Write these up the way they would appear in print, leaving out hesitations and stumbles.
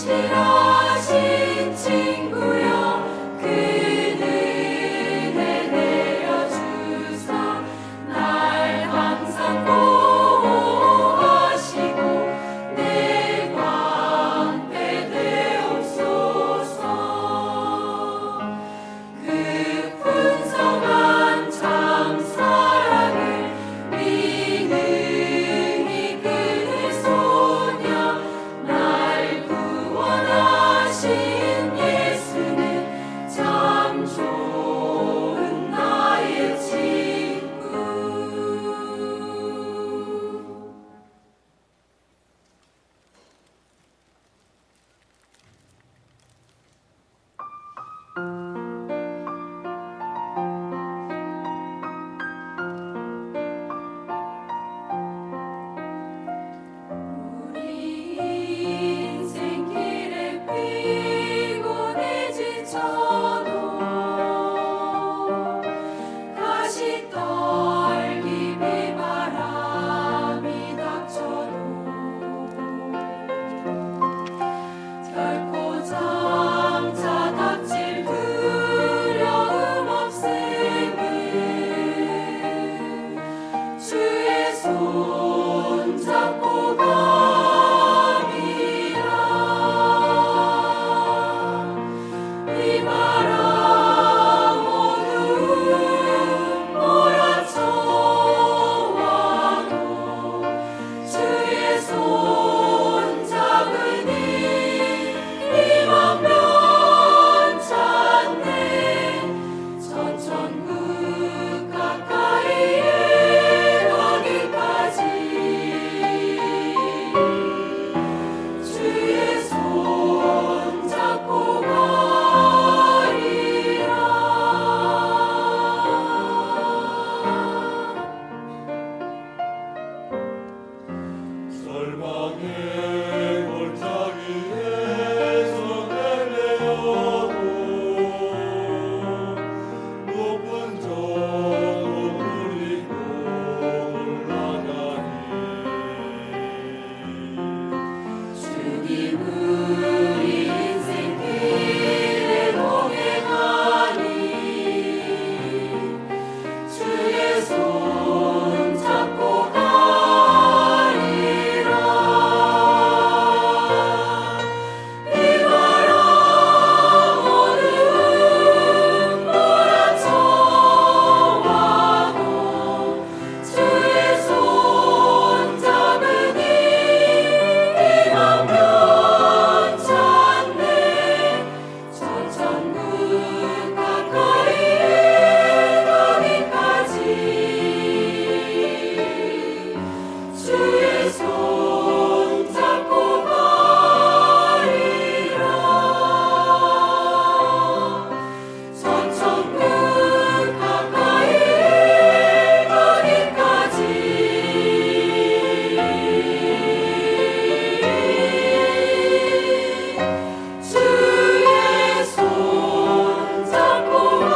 신실하신 친구여 그 은혜 내려주사 날 항상 보호하시고 내 방패 되옵소서. 그 풍성한 참 사랑을 능히 그 소녀 날 구원하신 예수는 참 좋은 나의 친구. 우리 인생길에 피곤해 지쳐도 가시 떨기 비바람이 닥쳐도 결코 장차 닥칠 두려움 없음을 주의 손 잡고 가리라. 이 바람 모두 몰아쳐와도 주의 손 잡으니 이만 변찮네. 천천국 가까이에 가기까지 주의 손 잡고 가리라. 절망의 골짜기에서 내려도 높은 저로 누리고 올라가니 주님 우리 인생길에 동행하니 주의 손 잡고 가리라. 이 바람 모두 몰아쳐와도 주의 손 잡으니 이만 변찮네. 천천국 가까이에 가기까지 주의 손 잡고 가리라. 천천국 가까이에 가기까지 주의 손 잡고 가리라.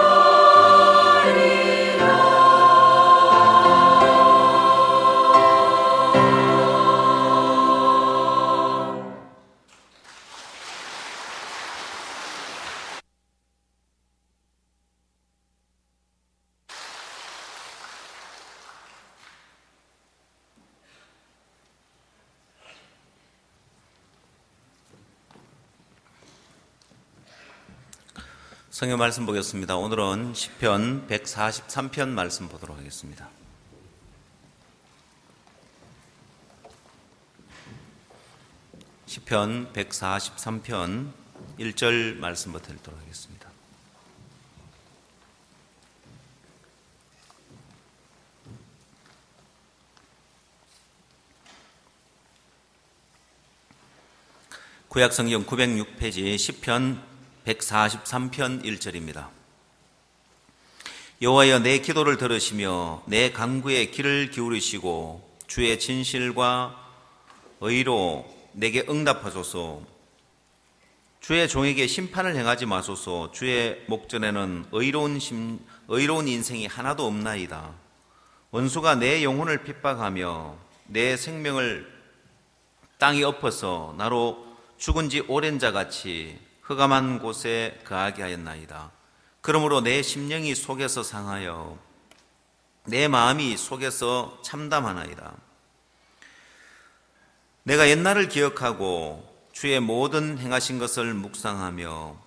성경 말씀 보겠습니다. 오늘은 시편 143편 말씀 보도록 하겠습니다. 시편 143편 1절 말씀부터 읽도록 하겠습니다. 구약성경 906페이지 시편 143편 1절입니다. 여호와여 내 기도를 들으시며 내 간구에 귀를 기울이시고 주의 진실과 의로 내게 응답하소서. 주의 종에게 심판을 행하지 마소서. 주의 목전에는 의로운 인생이 하나도 없나이다. 원수가 내 영혼을 핍박하며 내 생명을 땅에 엎어서 나로 죽은 지 오랜 자 같이 흑암한 곳에 거하게 하였나이다. 그러므로 내 심령이 속에서 상하여 내 마음이 속에서 참담하나이다. 내가 옛날을 기억하고 주의 모든 행하신 것을 묵상하며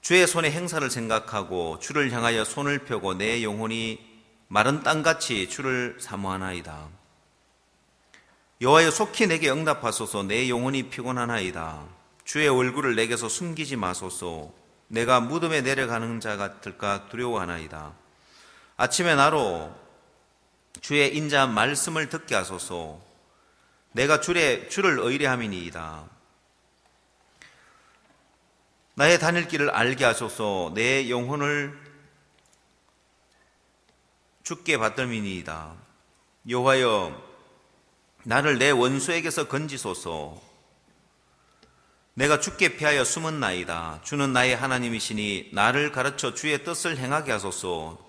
주의 손의 행사를 생각하고 주를 향하여 손을 펴고 내 영혼이 마른 땅같이 주를 사모하나이다. 여호와여, 속히 내게 응답하소서. 내 영혼이 피곤하나이다. 주의 얼굴을 내게서 숨기지 마소서. 내가 무덤에 내려가는 자 같을까 두려워하나이다. 아침에 나로 주의 인자한 말씀을 듣게 하소서. 내가 주를 의뢰함이니이다. 나의 다닐 길을 알게 하소서. 내 영혼을 주께 받들미니이다. 여호와여, 나를 내 원수에게서 건지소서. 내가 주께 피하여 숨었나이다. 주는 나의 하나님이시니 나를 가르쳐 주의 뜻을 행하게 하소서.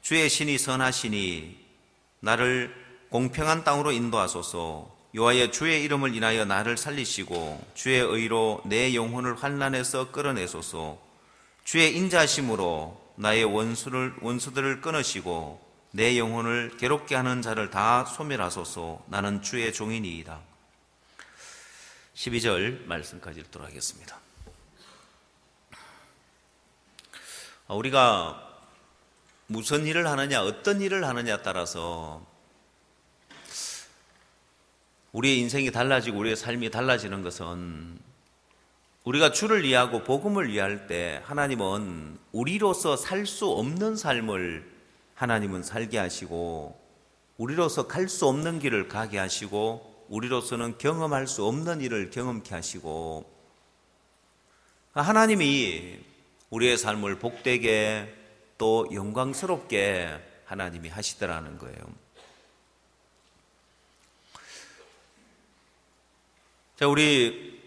주의 신이 선하시니 나를 공평한 땅으로 인도하소서. 여호와의 주의 이름을 인하여 나를 살리시고 주의 의로 내 영혼을 환난에서 끌어내소서. 주의 인자하심으로 나의 원수들을 끊으시고 내 영혼을 괴롭게 하는 자를 다 소멸하소서. 나는 주의 종이니이다. 12절 말씀까지 읽도록 하겠습니다. 우리가 무슨 일을 하느냐, 어떤 일을 하느냐에 따라서 우리의 인생이 달라지고 우리의 삶이 달라지는 것은, 우리가 주를 위하고 복음을 위할 때 하나님은 우리로서 살 수 없는 삶을 하나님은 살게 하시고, 우리로서 갈 수 없는 길을 가게 하시고, 우리로서는 경험할 수 없는 일을 경험케 하시고, 하나님이 우리의 삶을 복되게 또 영광스럽게 하나님이 하시더라는 거예요. 자, 우리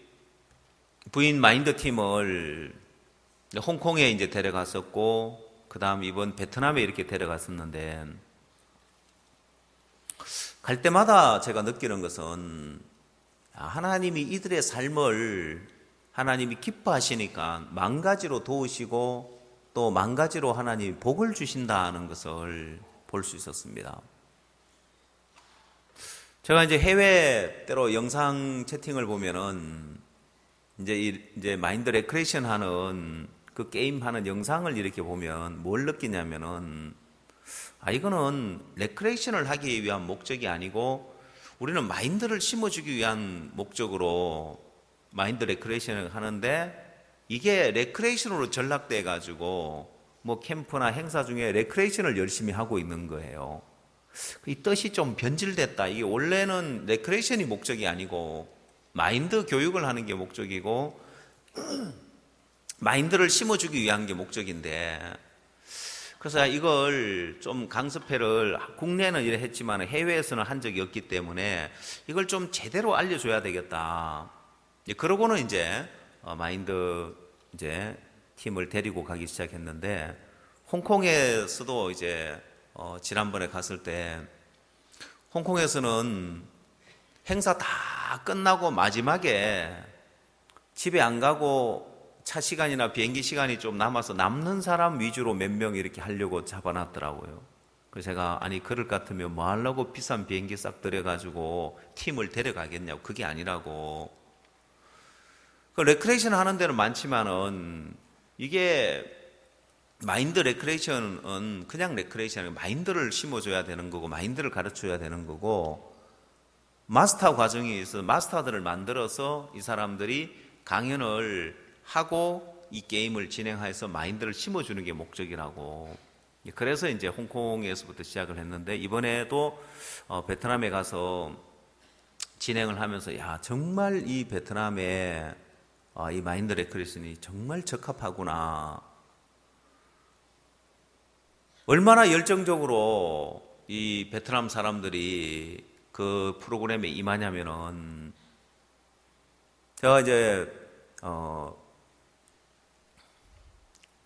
부인 마인드 팀을 홍콩에 이제 데려갔었고, 그 다음 이번 베트남에 이렇게 데려갔었는데, 갈 때마다 제가 느끼는 것은 하나님이 이들의 삶을 하나님이 기뻐하시니까 만 가지로 도우시고 또 만 가지로 하나님이 복을 주신다는 것을 볼 수 있었습니다. 제가 이제 해외 때로 영상 채팅을 보면은 이제 마인드 레크레이션 하는 그 게임 하는 영상을 이렇게 보면 뭘 느끼냐면은, 이거는 레크레이션을 하기 위한 목적이 아니고 우리는 마인드를 심어주기 위한 목적으로 마인드 레크레이션을 하는데, 이게 레크레이션으로 전락돼 가지고 뭐 캠프나 행사 중에 레크레이션을 열심히 하고 있는 거예요. 이 뜻이 좀 변질됐다. 이게 원래는 레크레이션이 목적이 아니고 마인드 교육을 하는 게 목적이고 마인드를 심어주기 위한 게 목적인데, 그래서 이걸 좀 강습회를 국내는 이래 했지만 해외에서는 한 적이 없기 때문에 이걸 좀 제대로 알려줘야 되겠다. 그러고는 이제 마인드 이제 팀을 데리고 가기 시작했는데, 홍콩에서도 이제 지난번에 갔을 때 홍콩에서는 행사 다 끝나고 마지막에 집에 안 가고 차 시간이나 비행기 시간이 좀 남아서 남는 사람 위주로 몇 명 이렇게 하려고 잡아놨더라고요. 그래서 제가 그럴 것 같으면 뭐 하려고 비싼 비행기 싹 들여가지고 팀을 데려가겠냐고. 그게 아니라고. 그 레크레이션 하는 데는 많지만은 이게 마인드 레크레이션은 그냥 레크레이션이 마인드를 심어줘야 되는 거고 마인드를 가르쳐줘야 되는 거고, 마스터 과정이 있어서 마스터들을 만들어서 이 사람들이 강연을 하고 이 게임을 진행해서 마인드를 심어주는 게 목적이라고. 그래서 이제 홍콩에서부터 시작을 했는데, 이번에도 베트남에 가서 진행을 하면서 정말 이 베트남에 이 마인드 레크레이션이 정말 적합하구나. 얼마나 열정적으로 이 베트남 사람들이 그 프로그램에 임하냐면은, 제가 이제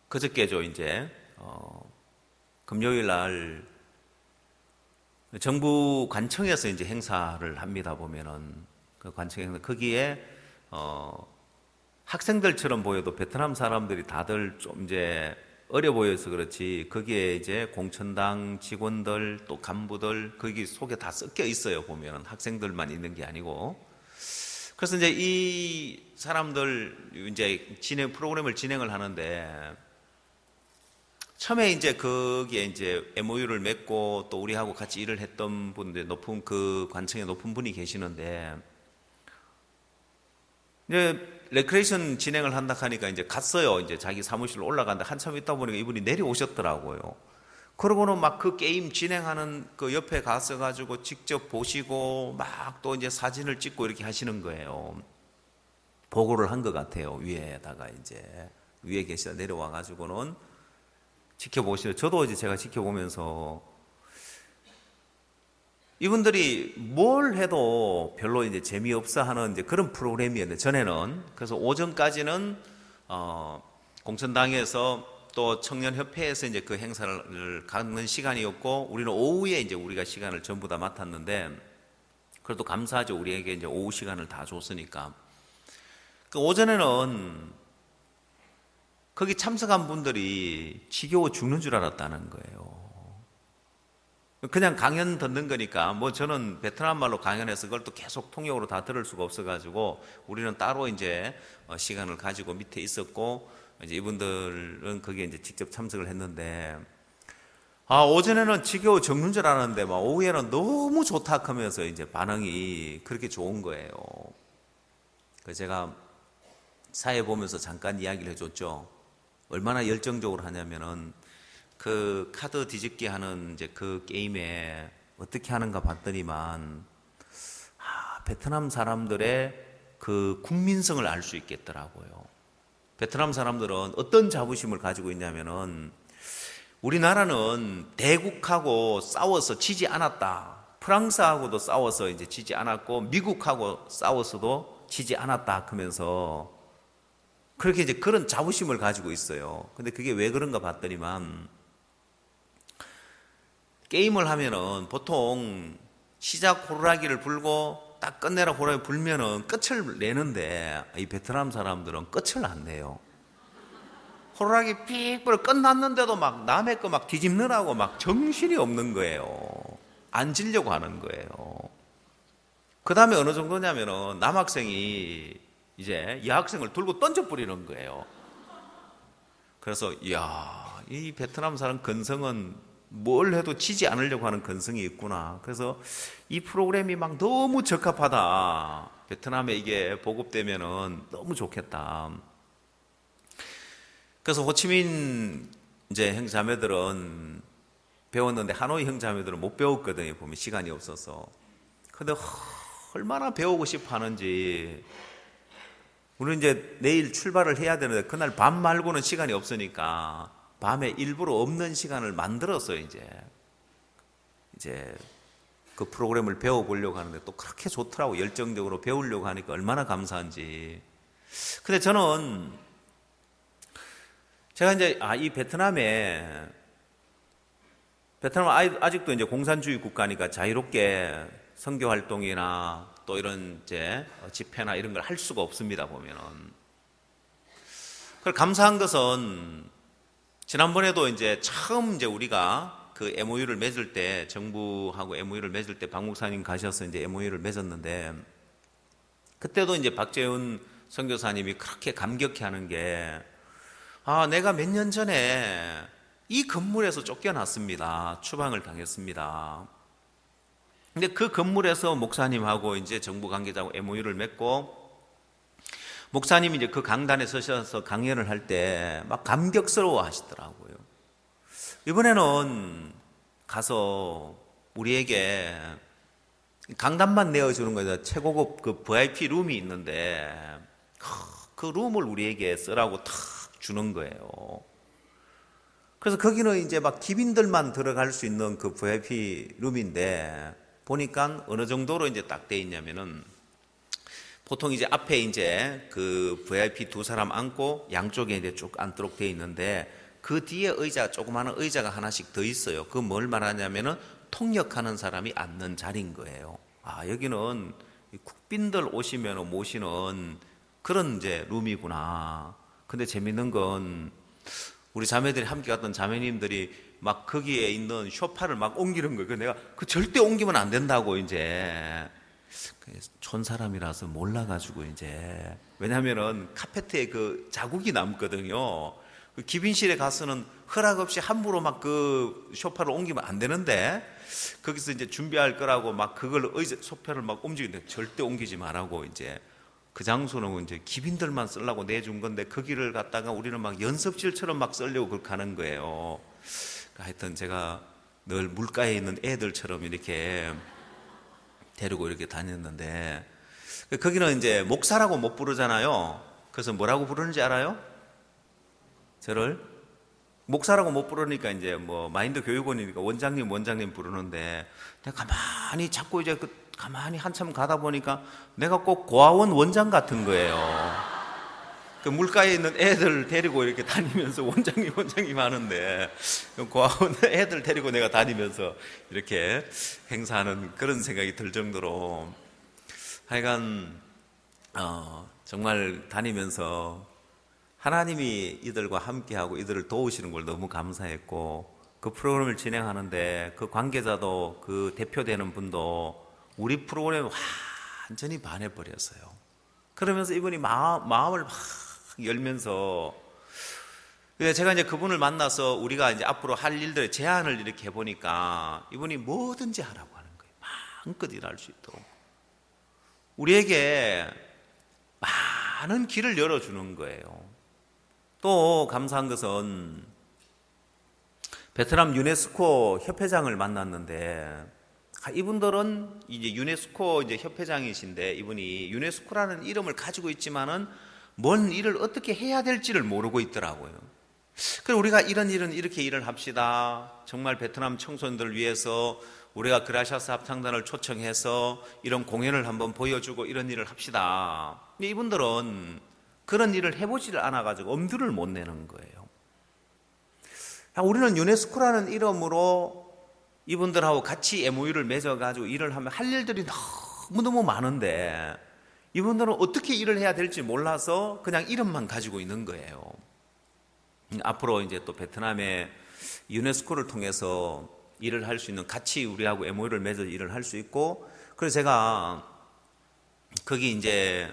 그저께죠. 이제 금요일 날 정부 관청에서 이제 행사를 합니다. 보면은 그 관청 행사 거기에 학생들처럼 보여도 베트남 사람들이 다들 좀 이제 어려 보여서 그렇지 거기에 이제 공천당 직원들 또 간부들 거기 속에 다 섞여 있어요. 보면은 학생들만 있는 게 아니고. 그래서 이제 이 사람들 이제 프로그램을 진행을 하는데 처음에 이제 거기에 이제 MOU를 맺고 또 우리하고 같이 일을 했던 분들 높은 그 관청에 높은 분이 계시는데 이제 레크레이션 진행을 한다 하니까 이제 갔어요. 이제 자기 사무실로 올라간다. 한참 있다 보니까 이분이 내려오셨더라고요. 그러고는 막 그 게임 진행하는 그 옆에 가서 가지고 직접 보시고 막 또 이제 사진을 찍고 이렇게 하시는 거예요. 보고를 한 것 같아요. 위에다가 이제 위에 계시다 내려와 가지고는 지켜보시죠. 저도 이제 제가 지켜보면서 이분들이 뭘 해도 별로 이제 재미없어 하는 이제 그런 프로그램이었는데 전에는. 그래서 오전까지는 공천당에서 또 청년협회에서 이제 그 행사를 갖는 시간이었고 우리는 오후에 이제 우리가 시간을 전부 다 맡았는데 그래도 감사하죠. 우리에게 이제 오후 시간을 다 줬으니까. 그 오전에는 거기 참석한 분들이 지겨워 죽는 줄 알았다는 거예요. 그냥 강연 듣는 거니까 뭐 저는 베트남 말로 강연해서 그걸 또 계속 통역으로 다 들을 수가 없어가지고 우리는 따로 이제 시간을 가지고 밑에 있었고 이제 이분들은 거기에 이제 직접 참석을 했는데 오전에는 지겨워 죽는 줄 알았는데 막 오후에는 너무 좋다 하면서 이제 반응이 그렇게 좋은 거예요. 그래서 제가 사회 보면서 잠깐 이야기를 해줬죠. 얼마나 열정적으로 하냐면은 그 카드 뒤집기 하는 이제 그 게임에 어떻게 하는가 봤더니만 베트남 사람들의 그 국민성을 알 수 있겠더라고요. 베트남 사람들은 어떤 자부심을 가지고 있냐면은 우리나라는 대국하고 싸워서 지지 않았다. 프랑스하고도 싸워서 이제 지지 않았고 미국하고 싸워서도 지지 않았다 하면서 그렇게 이제 그런 자부심을 가지고 있어요. 근데 그게 왜 그런가 봤더니만 게임을 하면은 보통 시작 호루라기를 불고 딱 끝내라 호루라기 불면은 끝을 내는데 이 베트남 사람들은 끝을 안 내요. 호루라기 픽 불어 끝났는데도 막 남의 거 막 뒤집느라고 막 정신이 없는 거예요. 앉으려고 하는 거예요. 그 다음에 어느 정도냐면은 남학생이 이제 여학생을 들고 던져 뿌리는 거예요. 그래서 이야, 이 베트남 사람 근성은 뭘 해도 지지 않으려고 하는 근성이 있구나. 그래서 이 프로그램이 막 너무 적합하다. 베트남에 이게 보급되면은 너무 좋겠다. 그래서 호치민 이제 형자매들은 배웠는데 하노이 형자매들은 못 배웠거든요. 보면 시간이 없어서. 근데 얼마나 배우고 싶어 하는지. 우리는 이제 내일 출발을 해야 되는데 그날 밤 말고는 시간이 없으니까 밤에 일부러 없는 시간을 만들었어요. 이제 그 프로그램을 배워보려고 하는데 또 그렇게 좋더라고. 열정적으로 배우려고 하니까 얼마나 감사한지. 근데 저는 제가 이제 이 베트남 아직도 이제 공산주의 국가니까 자유롭게 선교 활동이나 또 이런 이제 집회나 이런 걸 할 수가 없습니다. 보면은. 그걸 감사한 것은 지난번에도 이제 처음 이제 우리가 그 MOU를 맺을 때 정부하고 MOU를 맺을 때 박 목사님 가셔서 이제 MOU를 맺었는데 그때도 이제 박재훈 선교사님이 그렇게 감격해 하는 게 내가 몇 년 전에 이 건물에서 쫓겨났습니다. 추방을 당했습니다. 근데 그 건물에서 목사님하고 이제 정부 관계자하고 MOU를 맺고 목사님이 이제 그 강단에 서셔서 강연을 할 때 막 감격스러워 하시더라고요. 이번에는 가서 우리에게 강단만 내어주는 거예요. 최고급 그 VIP 룸이 있는데 그 룸을 우리에게 쓰라고 탁 주는 거예요. 그래서 거기는 이제 막 기빈들만 들어갈 수 있는 그 VIP 룸인데 보니까 어느 정도로 이제 딱 돼 있냐면은 보통 이제 앞에 이제 그 VIP 두 사람 앉고 양쪽에 이제 쭉 앉도록 돼 있는데 그 뒤에 조그마한 의자가 하나씩 더 있어요. 그 뭘 말하냐면은 통역하는 사람이 앉는 자리인 거예요. 여기는 국빈들 오시면 모시는 그런 이제 룸이구나. 근데 재밌는 건 우리 자매들이 함께 갔던 자매님들이 막 거기에 있는 소파를 막 옮기는 거예요. 내가 그 절대 옮기면 안 된다고 이제 촌 사람이라서 몰라가지고 이제 왜냐하면은 카페트에 그 자국이 남거든요. 그 기빈실에 가서는 허락 없이 함부로 막 그 소파를 옮기면 안 되는데 거기서 이제 준비할 거라고 막 그걸 소파를 막 움직이는데 절대 옮기지 말라고 이제 그 장소는 이제 기빈들만 쓰려고 내준 건데 거기를 갖다가 우리는 막 연습실처럼 막 쓰려고 그렇게 하는 거예요. 하여튼 제가 늘 물가에 있는 애들처럼 이렇게 데리고 이렇게 다녔는데 거기는 이제 목사라고 못 부르잖아요. 그래서 뭐라고 부르는지 알아요? 저를 목사라고 못 부르니까 이제 뭐 마인드 교육원이니까 원장님 부르는데 내가 가만히 자꾸 이제 가만히 한참 가다 보니까 내가 꼭 고아원 원장 같은 거예요. 그 물가에 있는 애들 데리고 이렇게 다니면서 원장님 하는데 고아원 애들 데리고 내가 다니면서 이렇게 행사하는 그런 생각이 들 정도로 하여간 정말 다니면서 하나님이 이들과 함께하고 이들을 도우시는 걸 너무 감사했고 그 프로그램을 진행하는데 그 관계자도 그 대표되는 분도 우리 프로그램에 완전히 반해버렸어요. 그러면서 이분이 마음을 막 열면서 제가 이제 그분을 만나서 우리가 이제 앞으로 할 일들의 제안을 이렇게 해보니까 이분이 뭐든지 하라고 하는 거예요. 마음껏 일할 수 있도록 우리에게 많은 길을 열어주는 거예요. 또 감사한 것은 베트남 유네스코 협회장을 만났는데 이분들은 이제 유네스코 이제 협회장이신데 이분이 유네스코라는 이름을 가지고 있지만은 뭔 일을 어떻게 해야 될지를 모르고 있더라고요. 그래서 우리가 이렇게 일을 합시다. 정말 베트남 청소년들을 위해서 우리가 그라시아스 합창단을 초청해서 이런 공연을 한번 보여주고 이런 일을 합시다. 근데 이분들은 그런 일을 해보지를 않아가지고 엄두를 못 내는 거예요. 우리는 유네스코라는 이름으로 이분들하고 같이 MOU를 맺어가지고 일을 하면 할 일들이 너무너무 많은데 이분들은 어떻게 일을 해야 될지 몰라서 그냥 이름만 가지고 있는 거예요. 앞으로 이제 또 베트남의 유네스코를 통해서 일을 할 수 있는 같이 우리하고 MOU를 맺어 일을 할 수 있고 그래서 제가 거기 이제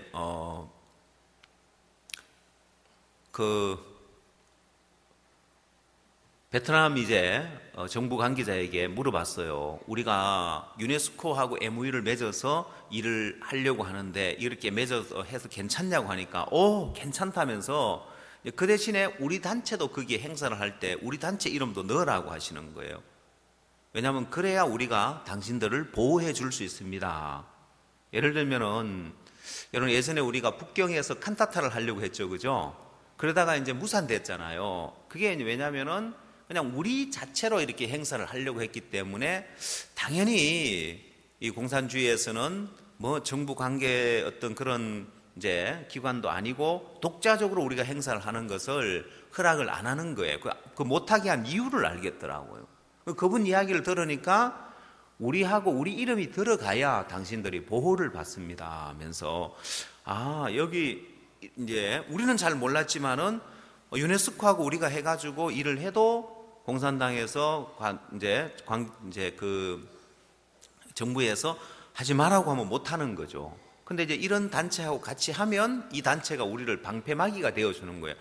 베트남 이제 정부 관계자에게 물어봤어요. 우리가 유네스코하고 MOU를 맺어서 일을 하려고 하는데 이렇게 맺어서 해서 괜찮냐고 하니까 괜찮다면서 그 대신에 우리 단체도 거기에 행사를 할 때 우리 단체 이름도 넣으라고 하시는 거예요. 왜냐하면 그래야 우리가 당신들을 보호해 줄 수 있습니다. 예를 들면은 여러분 예전에 우리가 북경에서 칸타타를 하려고 했죠, 그죠? 그러다가 이제 무산됐잖아요. 그게 왜냐하면은 그냥 우리 자체로 이렇게 행사를 하려고 했기 때문에 당연히 이 공산주의에서는 뭐 정부 관계 어떤 그런 이제 기관도 아니고 독자적으로 우리가 행사를 하는 것을 허락을 안 하는 거예요. 그 못하게 한 이유를 알겠더라고요. 그분 이야기를 들으니까 우리하고 우리 이름이 들어가야 당신들이 보호를 받습니다 하면서 여기 이제 우리는 잘 몰랐지만은 유네스코하고 우리가 해가지고 일을 해도 공산당에서 이제 그 정부에서 하지 말라고 하면 못 하는 거죠. 근데 이제 이런 단체하고 같이 하면 이 단체가 우리를 방패막이가 되어 주는 거예요.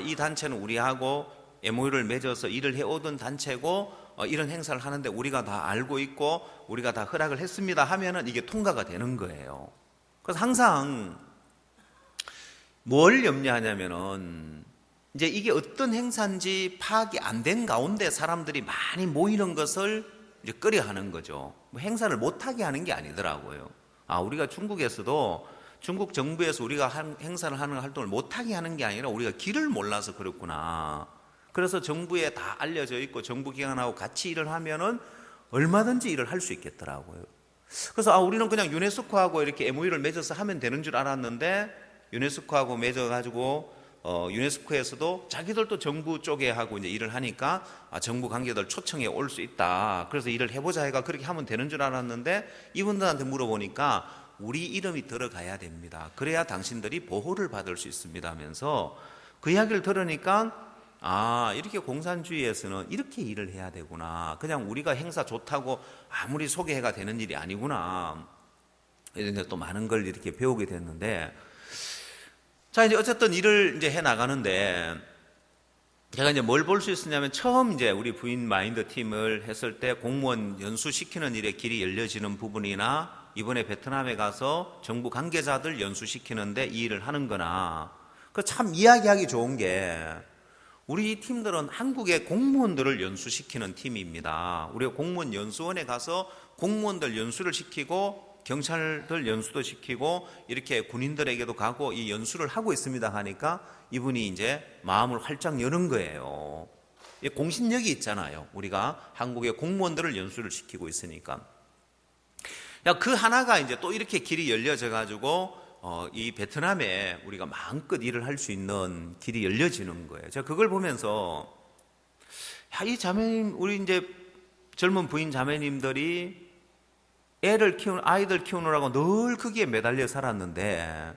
이 단체는 우리하고 MOU를 맺어서 일을 해오던 단체고 이런 행사를 하는데 우리가 다 알고 있고 우리가 다 허락을 했습니다 하면은 이게 통과가 되는 거예요. 그래서 항상 뭘 염려하냐면은 이제 이게 어떤 행사인지 파악이 안 된 가운데 사람들이 많이 모이는 것을 이제 꺼려하는 거죠. 뭐 행사를 못하게 하는 게 아니더라고요. 우리가 중국에서도 중국 정부에서 우리가 행사를 하는 활동을 못하게 하는 게 아니라 우리가 길을 몰라서 그렇구나. 그래서 정부에 다 알려져 있고 정부 기관하고 같이 일을 하면은 얼마든지 일을 할 수 있겠더라고요. 그래서 우리는 그냥 유네스코하고 이렇게 MOU를 맺어서 하면 되는 줄 알았는데 유네스코하고 맺어가지고 유네스코에서도 자기들도 정부 쪽에 하고 이제 일을 하니까 정부 관계들 초청해 올 수 있다. 그래서 일을 해보자 해가 그렇게 하면 되는 줄 알았는데 이분들한테 물어보니까 우리 이름이 들어가야 됩니다. 그래야 당신들이 보호를 받을 수 있습니다 하면서 그 이야기를 들으니까 이렇게 공산주의에서는 이렇게 일을 해야 되구나. 그냥 우리가 행사 좋다고 아무리 소개해가 되는 일이 아니구나. 이런데 또 많은 걸 이렇게 배우게 됐는데, 자, 이제 어쨌든 일을 이제 해 나가는데, 제가 이제 뭘 볼 수 있었냐면, 처음 이제 우리 부인 마인드 팀을 했을 때 공무원 연수시키는 일에 길이 열려지는 부분이나, 이번에 베트남에 가서 정부 관계자들 연수시키는데 이 일을 하는 거나, 그 참 이야기하기 좋은 게, 우리 팀들은 한국의 공무원들을 연수시키는 팀입니다. 우리가 공무원 연수원에 가서 공무원들 연수를 시키고, 경찰들 연수도 시키고 이렇게 군인들에게도 가고 이 연수를 하고 있습니다 하니까 이분이 이제 마음을 활짝 여는 거예요. 공신력이 있잖아요. 우리가 한국의 공무원들을 연수를 시키고 있으니까. 그 하나가 이제 또 이렇게 길이 열려져 가지고 이 베트남에 우리가 마음껏 일을 할 수 있는 길이 열려지는 거예요. 제가 그걸 보면서 이 자매님, 우리 이제 젊은 부인 자매님들이 아이들 키우느라고 늘 거기에 매달려 살았는데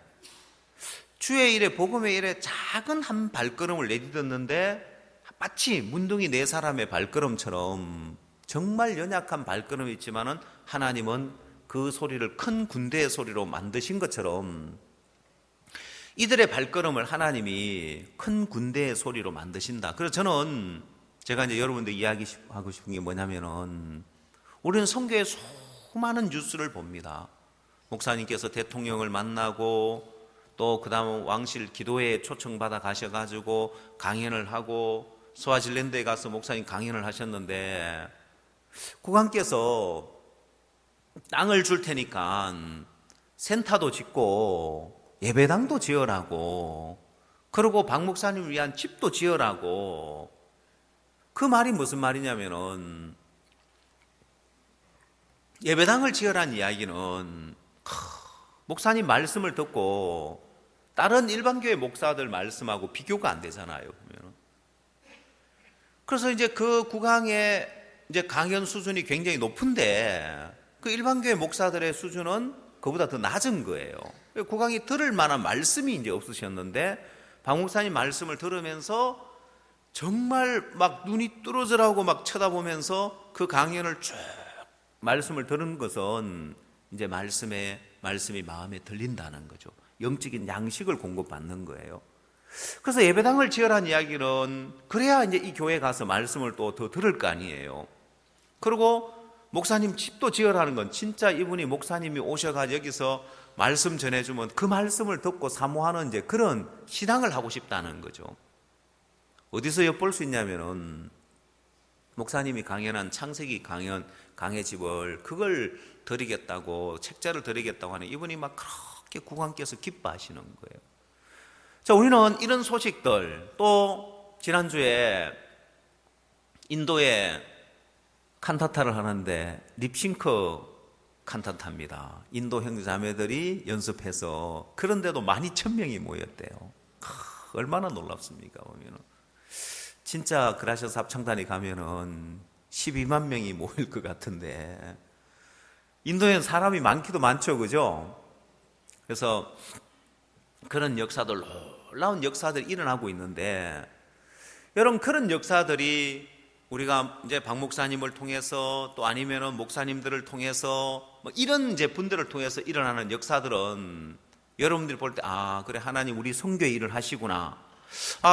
주의 일에 복음의 일에 작은 한 발걸음을 내딛었는데 마치 문둥이 네 사람의 발걸음처럼 정말 연약한 발걸음이지만은 하나님은 그 소리를 큰 군대의 소리로 만드신 것처럼 이들의 발걸음을 하나님이 큰 군대의 소리로 만드신다. 그래서 저는 제가 이제 여러분들 이야기하고 싶은 게 뭐냐면은 우리는 성경에 수많은 뉴스를 봅니다. 목사님께서 대통령을 만나고 또 그 다음 왕실 기도회에 초청받아 가셔가지고 강연을 하고 스와질랜드에 가서 목사님 강연을 하셨는데 국왕께서 땅을 줄 테니까 센터도 짓고 예배당도 지으라고 그리고 박 목사님을 위한 집도 지으라고. 그 말이 무슨 말이냐면은 예배당을 지으라는 이야기는 목사님 말씀을 듣고 다른 일반교회 목사들 말씀하고 비교가 안 되잖아요. 그래서 이제 그 국왕의 이제 강연 수준이 굉장히 높은데 그 일반교회 목사들의 수준은 그보다 더 낮은 거예요. 국왕이 들을 만한 말씀이 이제 없으셨는데 박 목사님 말씀을 들으면서 정말 막 눈이 뚫어져라고 막 쳐다보면서 그 강연을 쭉 말씀을 들은 것은 이제 말씀이 마음에 들린다는 거죠. 영적인 양식을 공급받는 거예요. 그래서 예배당을 지으라는 이야기는 그래야 이제 이 교회 가서 말씀을 또 더 들을 거 아니에요. 그리고 목사님 집도 지으라는 건 진짜 이분이 목사님이 오셔가지고 여기서 말씀 전해주면 그 말씀을 듣고 사모하는 이제 그런 신앙을 하고 싶다는 거죠. 어디서 엿볼 수 있냐면은 목사님이 강연한 창세기 강의 집을 그걸 드리겠다고 책자를 드리겠다고 하는 이분이 막 그렇게 국왕께서 기뻐하시는 거예요. 자, 우리는 이런 소식들 또 지난주에 인도에 칸타타를 하는데 립싱크 칸타타입니다. 인도 형제자매들이 연습해서 그런데도 12,000명이 모였대요. 얼마나 놀랍습니까? 보면은 진짜 그라셔스 합창단에 가면은 12만 명이 모일 것 같은데 인도에는 사람이 많기도 많죠, 그죠? 그래서 그런 역사들, 놀라운 역사들이 일어나고 있는데 여러분 그런 역사들이 우리가 이제 박 목사님을 통해서 또 아니면은 목사님들을 통해서 뭐 이런 이제 분들을 통해서 일어나는 역사들은 여러분들이 볼 때 그래 하나님 우리 선교의 일을 하시구나.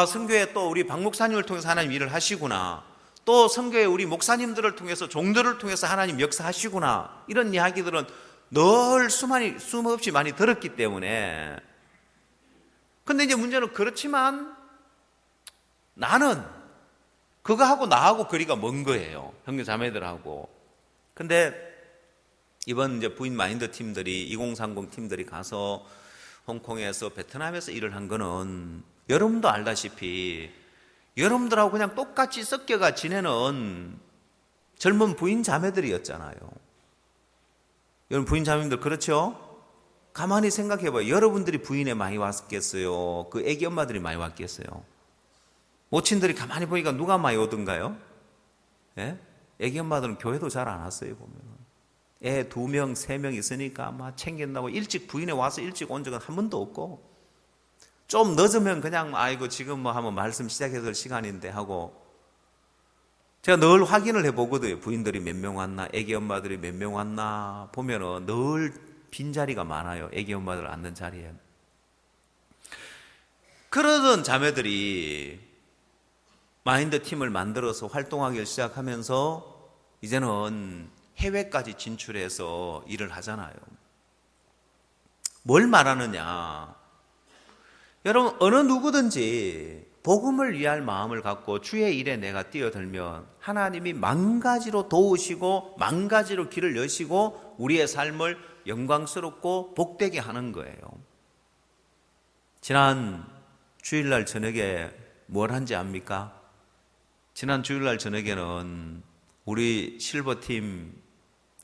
선교에 또 우리 박 목사님을 통해서 하나님 일을 하시구나. 또 선교에 우리 목사님들을 통해서 종들을 통해서 하나님 역사하시구나. 이런 이야기들은 늘 수없이 많이 들었기 때문에. 근데 이제 문제는 그렇지만 나는 그거하고 나하고 거리가 먼 거예요. 형제 자매들하고. 근데 이번 이제 부인 마인드 팀들이 2030 팀들이 가서 홍콩에서 베트남에서 일을 한 거는 여러분도 알다시피 여러분들하고 그냥 똑같이 섞여가 지내는 젊은 부인 자매들이었잖아요. 여러분 부인 자매들 그렇죠? 가만히 생각해 봐요. 여러분들이 부인에 많이 왔겠어요? 그 애기 엄마들이 많이 왔겠어요? 모친들이 가만히 보니까 누가 많이 오던가요? 예? 애기 엄마들은 교회도 잘 안 왔어요, 보면. 애 2명, 3명 있으니까 막 챙긴다고 일찍 부인에 와서 일찍 온 적은 한 번도 없고, 좀 늦으면 그냥 아이고 지금 뭐 한번 말씀 시작해야 될 시간인데 하고, 제가 늘 확인을 해보거든요. 부인들이 몇 명 왔나, 애기 엄마들이 몇 명 왔나 보면은 늘 빈자리가 많아요. 애기 엄마들 앉는 자리에. 그러던 자매들이 마인드 팀을 만들어서 활동하기 시작하면서 이제는 해외까지 진출해서 일을 하잖아요. 뭘 말하느냐? 여러분, 어느 누구든지 복음을 위할 마음을 갖고 주의 일에 내가 뛰어들면 하나님이 만 가지로 도우시고 만 가지로 길을 여시고 우리의 삶을 영광스럽고 복되게 하는 거예요. 지난 주일날 저녁에 뭘 한지 압니까? 지난 주일날 저녁에는 우리 실버팀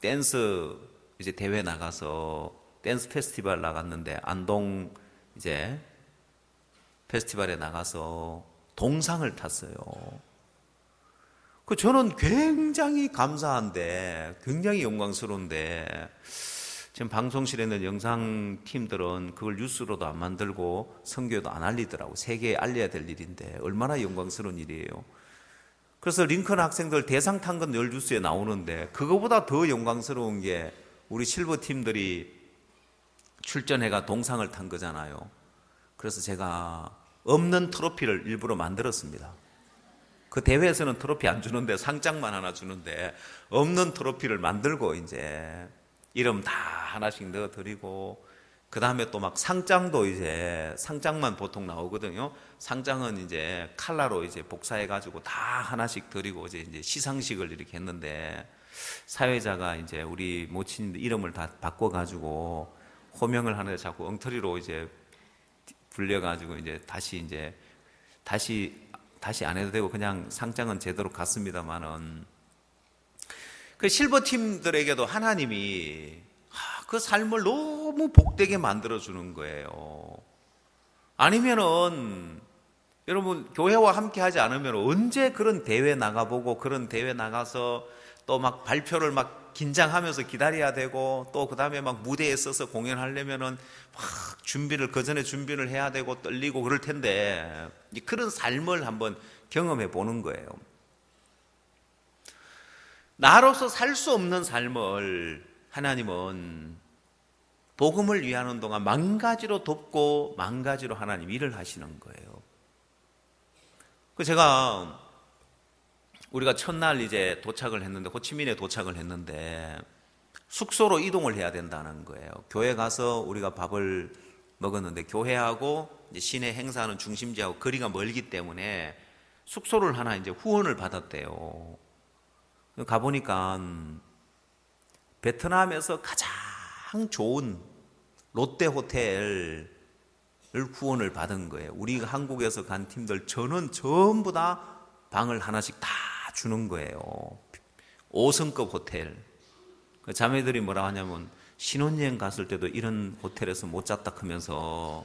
댄스 이제 대회 나가서 댄스 페스티벌 나갔는데, 안동 이제 페스티벌에 나가서 동상을 탔어요. 저는 굉장히 감사한데, 굉장히 영광스러운데, 지금 방송실에 있는 영상팀들은 그걸 뉴스로도 안 만들고 선교도 안 알리더라고. 세계에 알려야 될 일인데 얼마나 영광스러운 일이에요. 그래서 링컨 학생들 대상 탄 건 늘 뉴스에 나오는데, 그거보다 더 영광스러운 게 우리 실버팀들이 출전해가 동상을 탄 거잖아요. 그래서 제가 없는 트로피를 일부러 만들었습니다. 그 대회에서는 트로피 안 주는데 상장만 하나 주는데, 없는 트로피를 만들고 이제 이름 다 하나씩 넣어드리고, 그 다음에 또 막 상장도 이제 상장만 보통 나오거든요. 상장은 이제 칼라로 이제 복사해가지고 다 하나씩 드리고 이제 시상식을 이렇게 했는데, 사회자가 이제 우리 모친님들 이름을 다 바꿔가지고 호명을 하는데 자꾸 엉터리로 이제 불려가지고 이제 다시 안 해도 되고 그냥 상장은 제대로 갔습니다만은, 그 실버 팀들에게도 하나님이 그 삶을 너무 복되게 만들어주는 거예요. 아니면은 여러분 교회와 함께 하지 않으면 언제 그런 대회 나가보고 그런 대회 나가서 또 막 발표를 막 긴장하면서 기다려야 되고, 또 그 다음에 막 무대에 서서 공연하려면은 막 그 전에 준비를 해야 되고 떨리고 그럴 텐데, 그런 삶을 한번 경험해 보는 거예요. 나로서 살 수 없는 삶을 하나님은 복음을 위하는 동안 만 가지로 돕고 만 가지로 하나님 일을 하시는 거예요. 제가 우리가 첫날 이제 도착을 했는데, 호치민에 도착을 했는데 숙소로 이동을 해야 된다는 거예요. 교회 가서 우리가 밥을 먹었는데 교회하고 이제 시내 행사하는 중심지하고 거리가 멀기 때문에 숙소를 하나 이제 후원을 받았대요. 가보니까 베트남에서 가장 좋은 롯데 호텔을 후원을 받은 거예요. 우리가 한국에서 간 팀들 전부 다 방을 하나씩 다 주는 거예요. 5성급 호텔. 자매들이 뭐라 하냐면, 신혼여행 갔을 때도 이런 호텔에서 못 잤다 하면서,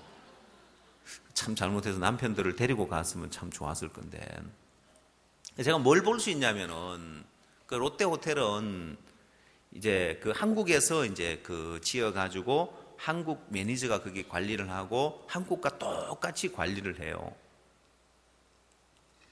참 잘못해서 남편들을 데리고 갔으면 참 좋았을 건데. 제가 뭘 볼 수 있냐면은, 그 롯데 호텔은 이제 그 한국에서 이제 그 지어가지고 한국 매니저가 거기 관리를 하고 한국과 똑같이 관리를 해요.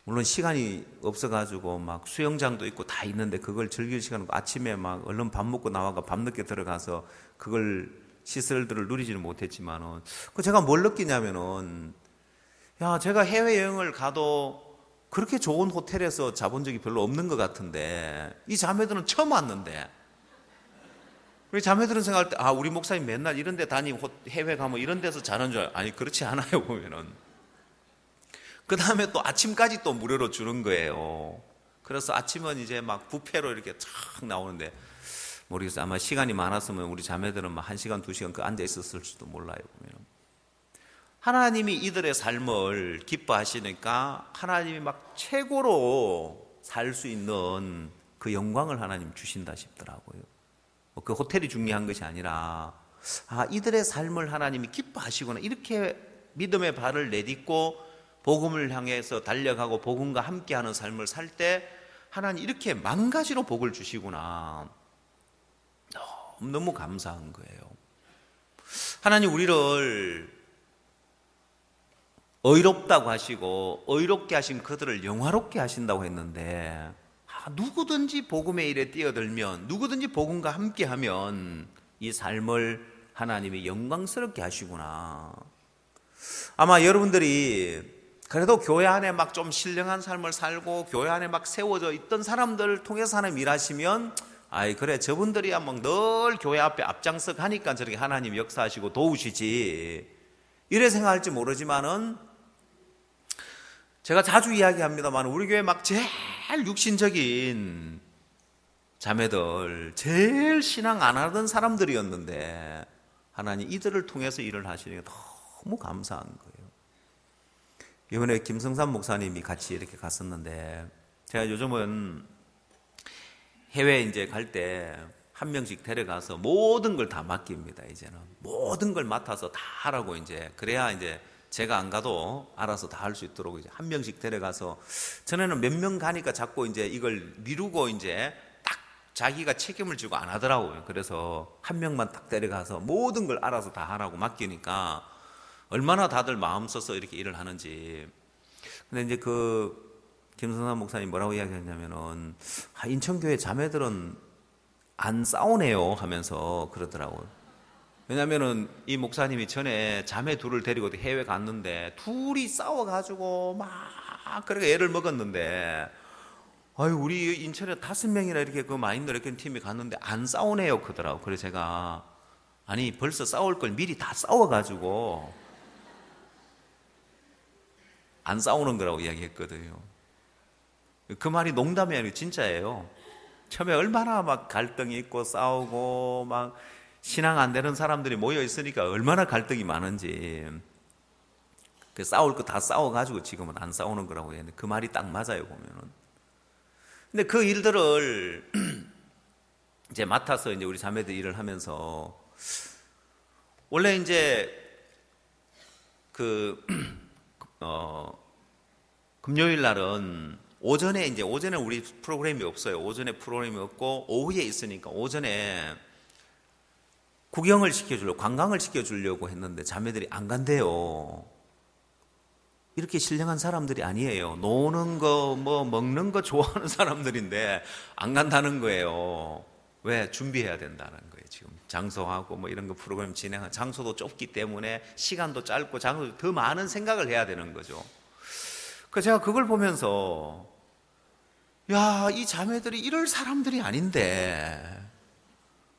물론 시간이 없어가지고 막 수영장도 있고 다 있는데 그걸 즐길 시간은 아침에 막 얼른 밥 먹고 나와가 밤늦게 들어가서 그걸 시설들을 누리지는 못했지만은, 제가 뭘 느끼냐면은, 야, 제가 해외여행을 가도 그렇게 좋은 호텔에서 자본 적이 별로 없는 것 같은데, 이 자매들은 처음 왔는데, 우리 자매들은 생각할 때, 우리 목사님 맨날 이런 데 다니고 해외 가면 이런 데서 자는 줄 알아요. 아니, 그렇지 않아요, 보면은. 그 다음에 또 아침까지 또 무료로 주는 거예요. 그래서 아침은 이제 막 뷔페로 이렇게 쫙 나오는데, 모르겠어요. 아마 시간이 많았으면 우리 자매들은 막 1시간, 2시간 그 앉아 있었을지도 몰라요, 보면. 하나님이 이들의 삶을 기뻐하시니까 하나님이 막 최고로 살 수 있는 그 영광을 하나님 주신다 싶더라고요. 그 호텔이 중요한 것이 아니라, 이들의 삶을 하나님이 기뻐하시구나. 이렇게 믿음의 발을 내딛고 복음을 향해서 달려가고 복음과 함께하는 삶을 살 때 하나님 이렇게 만 가지로 복을 주시구나. 너무너무 감사한 거예요. 하나님 우리를 의롭다고 하시고 의롭게 하신 그들을 영화롭게 하신다고 했는데 누구든지 복음의 일에 뛰어들면 누구든지 복음과 함께하면 이 삶을 하나님이 영광스럽게 하시구나. 아마 여러분들이 그래도 교회 안에 막 좀 신령한 삶을 살고 교회 안에 막 세워져 있던 사람들을 통해서 하나님 일하시면 아이 그래 저분들이야 막 늘 교회 앞에 앞장서 가니까 저렇게 하나님 역사하시고 도우시지 이래 생각할지 모르지만은 제가 자주 이야기합니다만 우리 교회 막 제일 육신적인 자매들 제일 신앙 안 하던 사람들이었는데 하나님 이들을 통해서 일을 하시는 게 너무 감사한 거예요. 이번에 김성삼 목사님이 같이 이렇게 갔었는데 제가 요즘은 해외 이제 갈 때 한 명씩 데려가서 모든 걸 다 맡깁니다. 이제는 모든 걸 맡아서 다 하라고 이제 그래야 이제 제가 안 가도 알아서 다 할 수 있도록 이제 한 명씩 데려가서 전에는 몇 명 가니까 자꾸 이제 이걸 미루고 이제 딱 자기가 책임을 지고 안 하더라고요. 그래서 한 명만 딱 데려가서 모든 걸 알아서 다 하라고 맡기니까 얼마나 다들 마음 써서 이렇게 일을 하는지. 근데 이제 그 김성삼 목사님 뭐라고 이야기했냐면은 인천교회 자매들은 안 싸우네요 하면서 그러더라고요. 왜냐면은 이 목사님이 전에 자매 둘을 데리고 해외 갔는데 둘이 싸워가지고 막 그렇게 애를 먹었는데 아유 우리 인천에 5명이나 이렇게 그 마인드 레킹 팀이 갔는데 안 싸우네요 그러더라고. 그래서 제가 아니 벌써 싸울 걸 미리 다 싸워가지고 안 싸우는 거라고 이야기했거든요. 그 말이 농담이 아니고 진짜예요. 처음에 얼마나 막 갈등이 있고 싸우고 막 신앙 안 되는 사람들이 모여 있으니까 얼마나 갈등이 많은지 그 싸울 거 다 싸워가지고 지금은 안 싸우는 거라고 했는데 그 말이 딱 맞아요 보면은. 근데 그 일들을 이제 맡아서 이제 우리 자매들 일을 하면서 원래 이제 금요일 날은 오전에 우리 프로그램이 없어요. 오전에 프로그램이 없고 오후에 있으니까 오전에 구경을 시켜주려고 관광을 시켜주려고 했는데 자매들이 안 간대요. 이렇게 신령한 사람들이 아니에요. 노는 거 뭐 먹는 거 좋아하는 사람들인데 안 간다는 거예요. 왜? 준비해야 된다는 거예요. 지금 장소하고 뭐 이런 거 프로그램 진행한 장소도 좁기 때문에 시간도 짧고 장소도 더 많은 생각을 해야 되는 거죠. 그래서 제가 그걸 보면서 야, 이 자매들이 이럴 사람들이 아닌데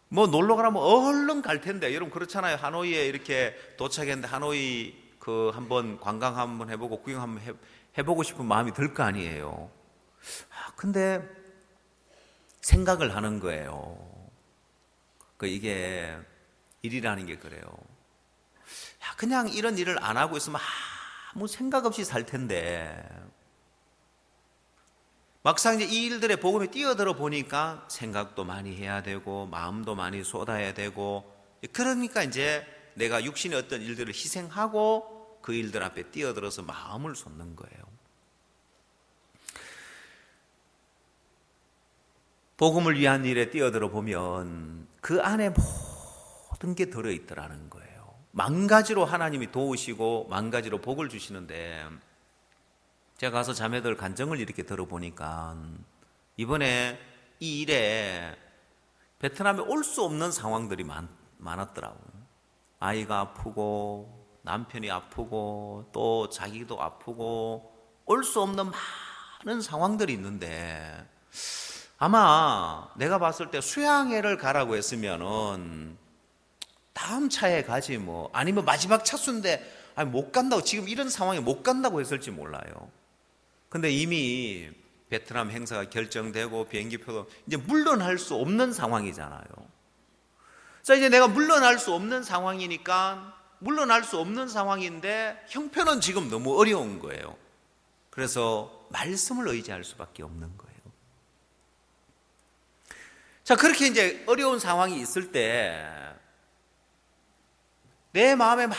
뭐 놀러 가라면 얼른 갈 텐데 여러분 그렇잖아요. 하노이에 이렇게 도착했는데 하노이 그 한번 관광 한번 해보고 구경 한번 해보고 싶은 마음이 들 거 아니에요. 근데 생각을 하는 거예요. 이게 일이라는 게 그래요. 그냥 이런 일을 안 하고 있으면 아무 생각 없이 살 텐데 막상 이제 이 일들의 복음에 뛰어들어 보니까 생각도 많이 해야 되고 마음도 많이 쏟아야 되고 그러니까 이제 내가 육신의 어떤 일들을 희생하고 그 일들 앞에 뛰어들어서 마음을 쏟는 거예요. 복음을 위한 일에 뛰어들어 보면 그 안에 모든 게 들어있더라는 거예요. 만 가지로 하나님이 도우시고 만 가지로 복을 주시는데 제가 가서 자매들 간증을 이렇게 들어보니까 이번에 이 일에 베트남에 올 수 없는 상황들이 많았더라고요. 아이가 아프고 남편이 아프고 또 자기도 아프고 올 수 없는 많은 상황들이 있는데 아마 내가 봤을 때 수양회를 가라고 했으면은 다음 차에 가지 뭐 아니면 마지막 차수인데 못 간다고 지금 이런 상황에 못 간다고 했을지 몰라요. 근데 이미 베트남 행사가 결정되고 비행기표도 이제 물러날 수 없는 상황이잖아요. 자, 이제 내가 물러날 수 없는 상황이니까 물러날 수 없는 상황인데 형편은 지금 너무 어려운 거예요. 그래서 말씀을 의지할 수밖에 없는 거예요. 자, 그렇게 이제 어려운 상황이 있을 때 내 마음에 막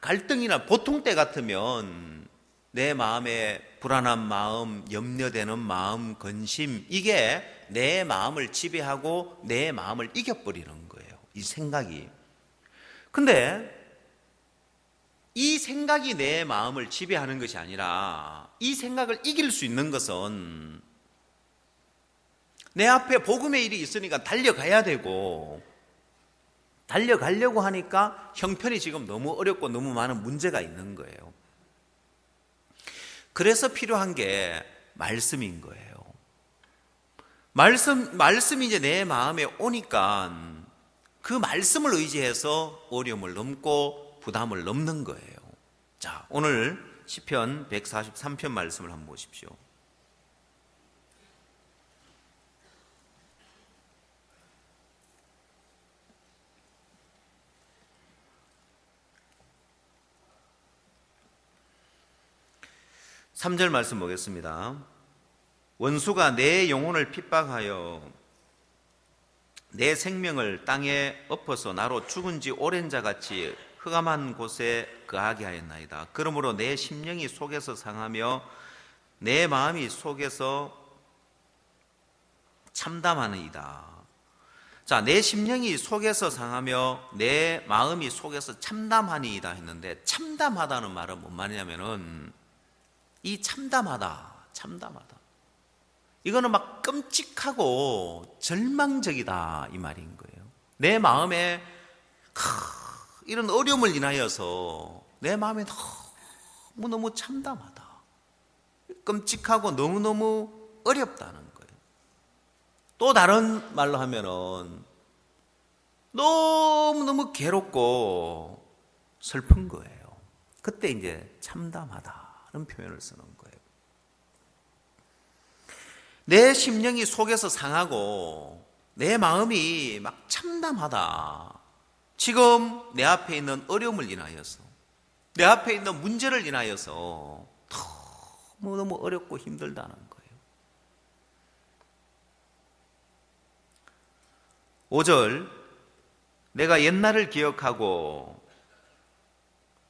갈등이나 보통 때 같으면 내 마음에 불안한 마음, 염려되는 마음, 근심 이게 내 마음을 지배하고 내 마음을 이겨버리는 거예요. 이 생각이. 근데 이 생각이 내 마음을 지배하는 것이 아니라 이 생각을 이길 수 있는 것은 내 앞에 복음의 일이 있으니까 달려가야 되고, 달려가려고 하니까 형편이 지금 너무 어렵고 너무 많은 문제가 있는 거예요. 그래서 필요한 게 말씀인 거예요. 말씀이 이제 내 마음에 오니까 그 말씀을 의지해서 어려움을 넘고 부담을 넘는 거예요. 자, 오늘 시편 143편 말씀을 한번 보십시오. (3절) 말씀 보겠습니다. 원수가 내 영혼을 핍박하여 내 생명을 땅에 엎어서 나로 죽은 지 오랜 자같이 흑암한 곳에 거하게 하였나이다. 그러므로 내 심령이 속에서 상하며 내 마음이 속에서 참담하니이다. 자, 내 심령이 속에서 상하며 내 마음이 속에서 참담하니이다 했는데, 참담하다는 말은 뭔 말이냐면은 이 참담하다. 이거는 막 끔찍하고 절망적이다 이 말인 거예요. 내 마음에 이런 어려움을 인하여서 내 마음에 너무너무 참담하다. 끔찍하고 너무너무 어렵다는 거예요. 또 다른 말로 하면은 너무너무 괴롭고 슬픈 거예요. 그때 이제 참담하다는 표현을 쓰는 거예요. 내 심령이 속에서 상하고 내 마음이 막 참담하다. 지금 내 앞에 있는 어려움을 인하여서, 내 앞에 있는 문제를 인하여서 너무 어렵고 힘들다는 거예요. 5절, 내가 옛날을 기억하고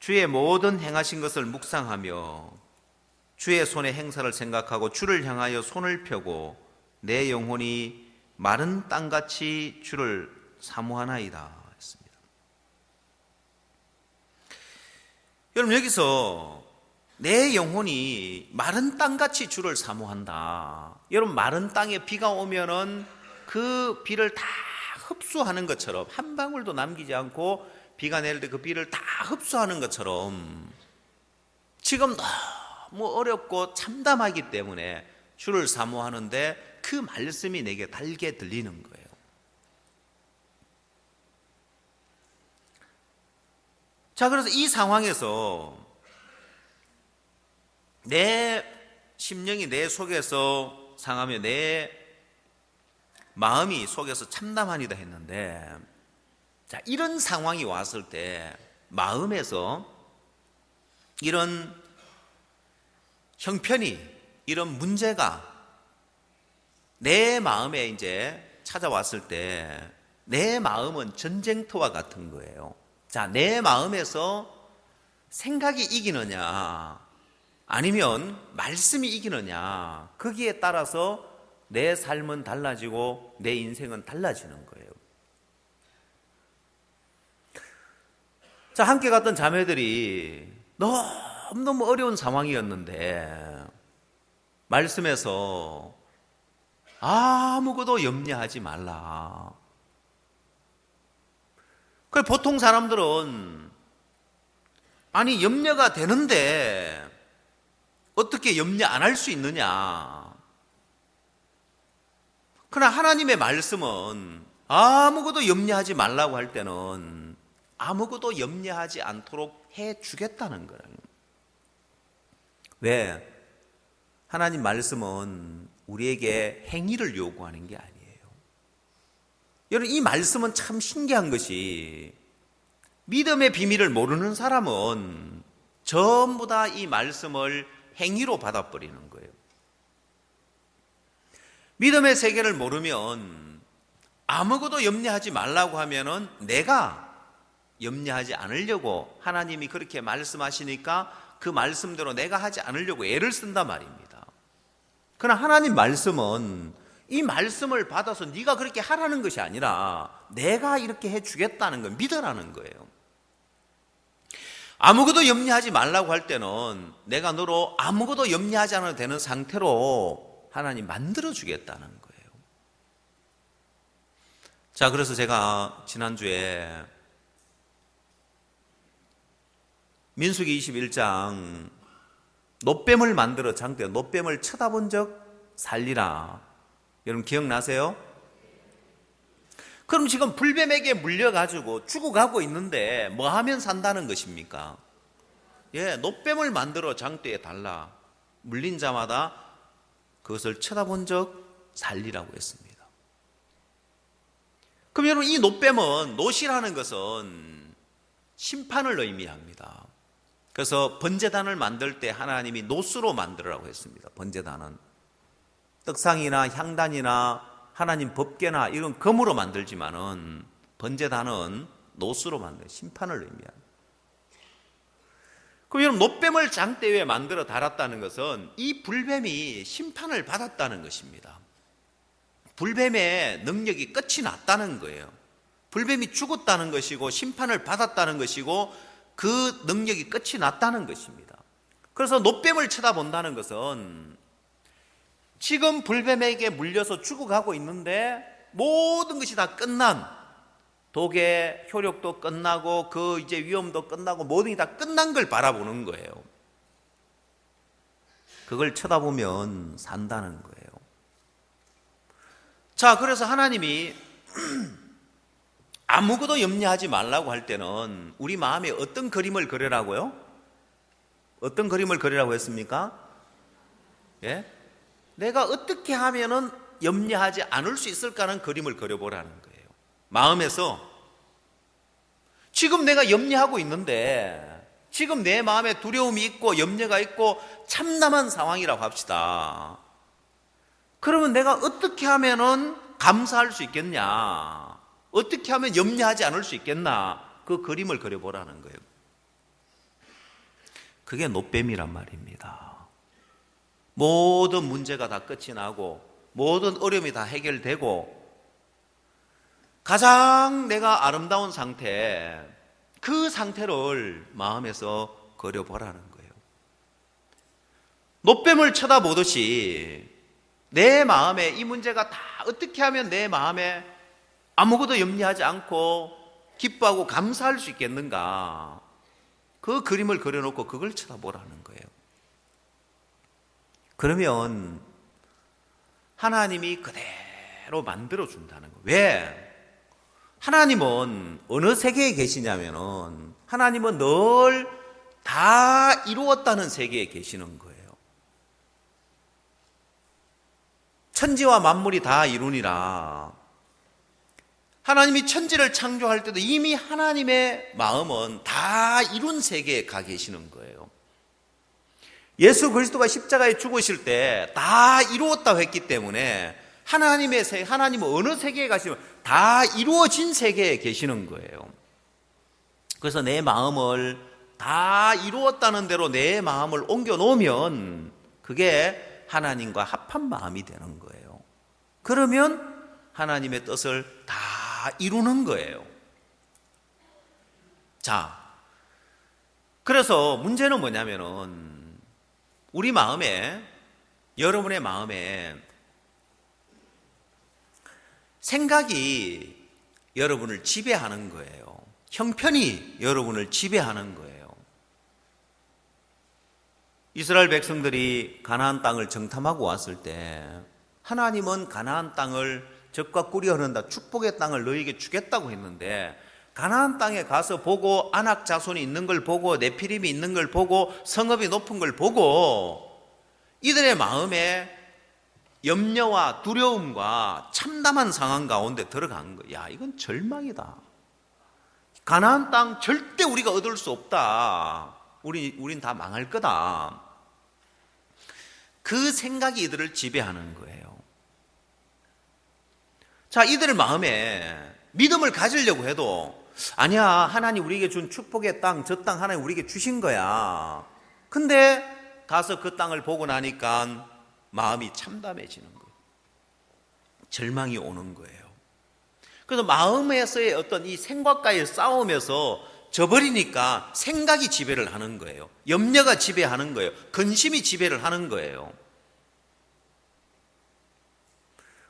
주의 모든 행하신 것을 묵상하며 주의 손의 행사를 생각하고 주를 향하여 손을 펴고 내 영혼이 마른 땅같이 주를 사모하나이다 했습니다. 여러분, 여기서 내 영혼이 마른 땅같이 주를 사모한다. 여러분, 마른 땅에 비가 오면은 그 비를 다 흡수하는 것처럼, 한 방울도 남기지 않고 비가 내릴 때 그 비를 다 흡수하는 것처럼 지금 너무 어렵고 참담하기 때문에 주를 사모하는데 그 말씀이 내게 달게 들리는 거예요. 자, 그래서 이 상황에서 내 심령이 내 속에서 상하며 내 마음이 속에서 참담하니다 했는데, 자, 이런 상황이 왔을 때 마음에서 이런 형편이, 이런 문제가 내 마음에 이제 찾아왔을 때 내 마음은 전쟁터와 같은 거예요. 자, 내 마음에서 생각이 이기느냐 아니면 말씀이 이기느냐, 거기에 따라서 내 삶은 달라지고 내 인생은 달라지는 거예요. 자, 함께 갔던 자매들이 너무너무 어려운 상황이었는데 말씀에서 아무것도 염려하지 말라. 그래, 보통 사람들은 아니 염려가 되는데 어떻게 염려 안 할 수 있느냐. 그러나 하나님의 말씀은 아무것도 염려하지 말라고 할 때는 아무것도 염려하지 않도록 해주겠다는 거예요. 왜? 하나님 말씀은 우리에게 행위를 요구하는 게 아니에요. 여러분, 이 말씀은 참 신기한 것이, 믿음의 비밀을 모르는 사람은 전부 다 이 말씀을 행위로 받아버리는 거예요. 믿음의 세계를 모르면 아무것도 염려하지 말라고 하면은 내가 염려하지 않으려고, 하나님이 그렇게 말씀하시니까 그 말씀대로 내가 하지 않으려고 애를 쓴단 말입니다. 그러나 하나님 말씀은 이 말씀을 받아서 네가 그렇게 하라는 것이 아니라 내가 이렇게 해주겠다는 걸 믿으라는 거예요. 아무것도 염려하지 말라고 할 때는 내가 너로 아무것도 염려하지 않아도 되는 상태로 하나님 만들어주겠다는 거예요. 자, 그래서 제가 지난주에 민수기 21장 노뱀을 만들어 장대 노뱀을 쳐다본 적 살리라. 여러분 기억나세요? 그럼 지금 불뱀에게 물려가지고 죽어가고 있는데 뭐 하면 산다는 것입니까? 예, 노뱀을 만들어 장대에 달라. 물린 자마다 그것을 쳐다본 적 살리라고 했습니다. 그럼 여러분 이 노뱀은 노시라는 것은 심판을 의미합니다. 그래서 번제단을 만들 때 하나님이 노수로 만들으라고 했습니다. 번제단은 떡상이나 향단이나 하나님 법궤나 이런 금으로 만들지만은 번제단은 노수로 만든 심판을 의미합니다. 그럼 여러분 노뱀을 장대 위에 만들어 달았다는 것은 이 불뱀이 심판을 받았다는 것입니다. 불뱀의 능력이 끝이 났다는 거예요. 불뱀이 죽었다는 것이고 심판을 받았다는 것이고 그 능력이 끝이 났다는 것입니다. 그래서 노뱀을 쳐다본다는 것은 지금 불뱀에게 물려서 죽어가고 있는데 모든 것이 다 끝난, 독의 효력도 끝나고 그 이제 위험도 끝나고 모든 게 다 끝난 걸 바라보는 거예요. 그걸 쳐다보면 산다는 거예요. 자, 그래서 하나님이 아무것도 염려하지 말라고 할 때는 우리 마음에 어떤 그림을 그리라고요? 어떤 그림을 그리라고 했습니까? 예? 내가 어떻게 하면은 염려하지 않을 수 있을까 하는 그림을 그려보라는 거예요. 마음에서 지금 내가 염려하고 있는데 지금 내 마음에 두려움이 있고 염려가 있고 참담한 상황이라고 합시다. 그러면 내가 어떻게 하면은 감사할 수 있겠냐? 어떻게 하면 염려하지 않을 수 있겠나? 그 그림을 그려보라는 거예요. 그게 노뱀이란 말입니다. 모든 문제가 다 끝이 나고 모든 어려움이 다 해결되고 가장 내가 아름다운 상태, 그 상태를 마음에서 그려보라는 거예요. 노뱀을 쳐다보듯이 내 마음에 이 문제가 다 어떻게 하면 내 마음에 아무것도 염려하지 않고 기뻐하고 감사할 수 있겠는가? 그 그림을 그려놓고 그걸 쳐다보라는 거예요. 그러면 하나님이 그대로 만들어준다는 거예요. 왜? 하나님은 어느 세계에 계시냐면은 하나님은 늘 다 이루었다는 세계에 계시는 거예요. 천지와 만물이 다 이루니라. 하나님이 천지를 창조할 때도 이미 하나님의 마음은 다 이룬 세계에 가 계시는 거예요. 예수 그리스도가 십자가에 죽으실 때 다 이루었다고 했기 때문에 하나님은 어느 세계에 가시면 다 이루어진 세계에 계시는 거예요. 그래서 내 마음을 다 이루었다는 대로 내 마음을 옮겨 놓으면 그게 하나님과 합한 마음이 되는 거예요. 그러면 하나님의 뜻을 다 이루는 거예요. 자, 그래서 문제는 뭐냐면은 우리 마음에, 여러분의 마음에 생각이 여러분을 지배하는 거예요. 형편이 여러분을 지배하는 거예요. 이스라엘 백성들이 가나안 땅을 정탐하고 왔을 때 하나님은 가나안 땅을 젖과 꿀이 흐른다, 축복의 땅을 너희에게 주겠다고 했는데 가나안 땅에 가서 보고 아낙 자손이 있는 걸 보고 네피림이 있는 걸 보고 성읍이 높은 걸 보고 이들의 마음에 염려와 두려움과 참담한 상황 가운데 들어간 거야. 야, 이건 절망이다. 가나안 땅 절대 우리가 얻을 수 없다. 우린 다 망할 거다. 그 생각이 이들을 지배하는 거예요. 자, 이들 마음에 믿음을 가지려고 해도 아니야, 하나님 우리에게 준 축복의 땅, 저 땅 하나님 우리에게 주신 거야. 근데 가서 그 땅을 보고 나니까 마음이 참담해지는 거예요. 절망이 오는 거예요. 그래서 마음에서의 어떤 이 생각과의 싸움에서 져버리니까 생각이 지배를 하는 거예요. 염려가 지배하는 거예요. 근심이 지배를 하는 거예요.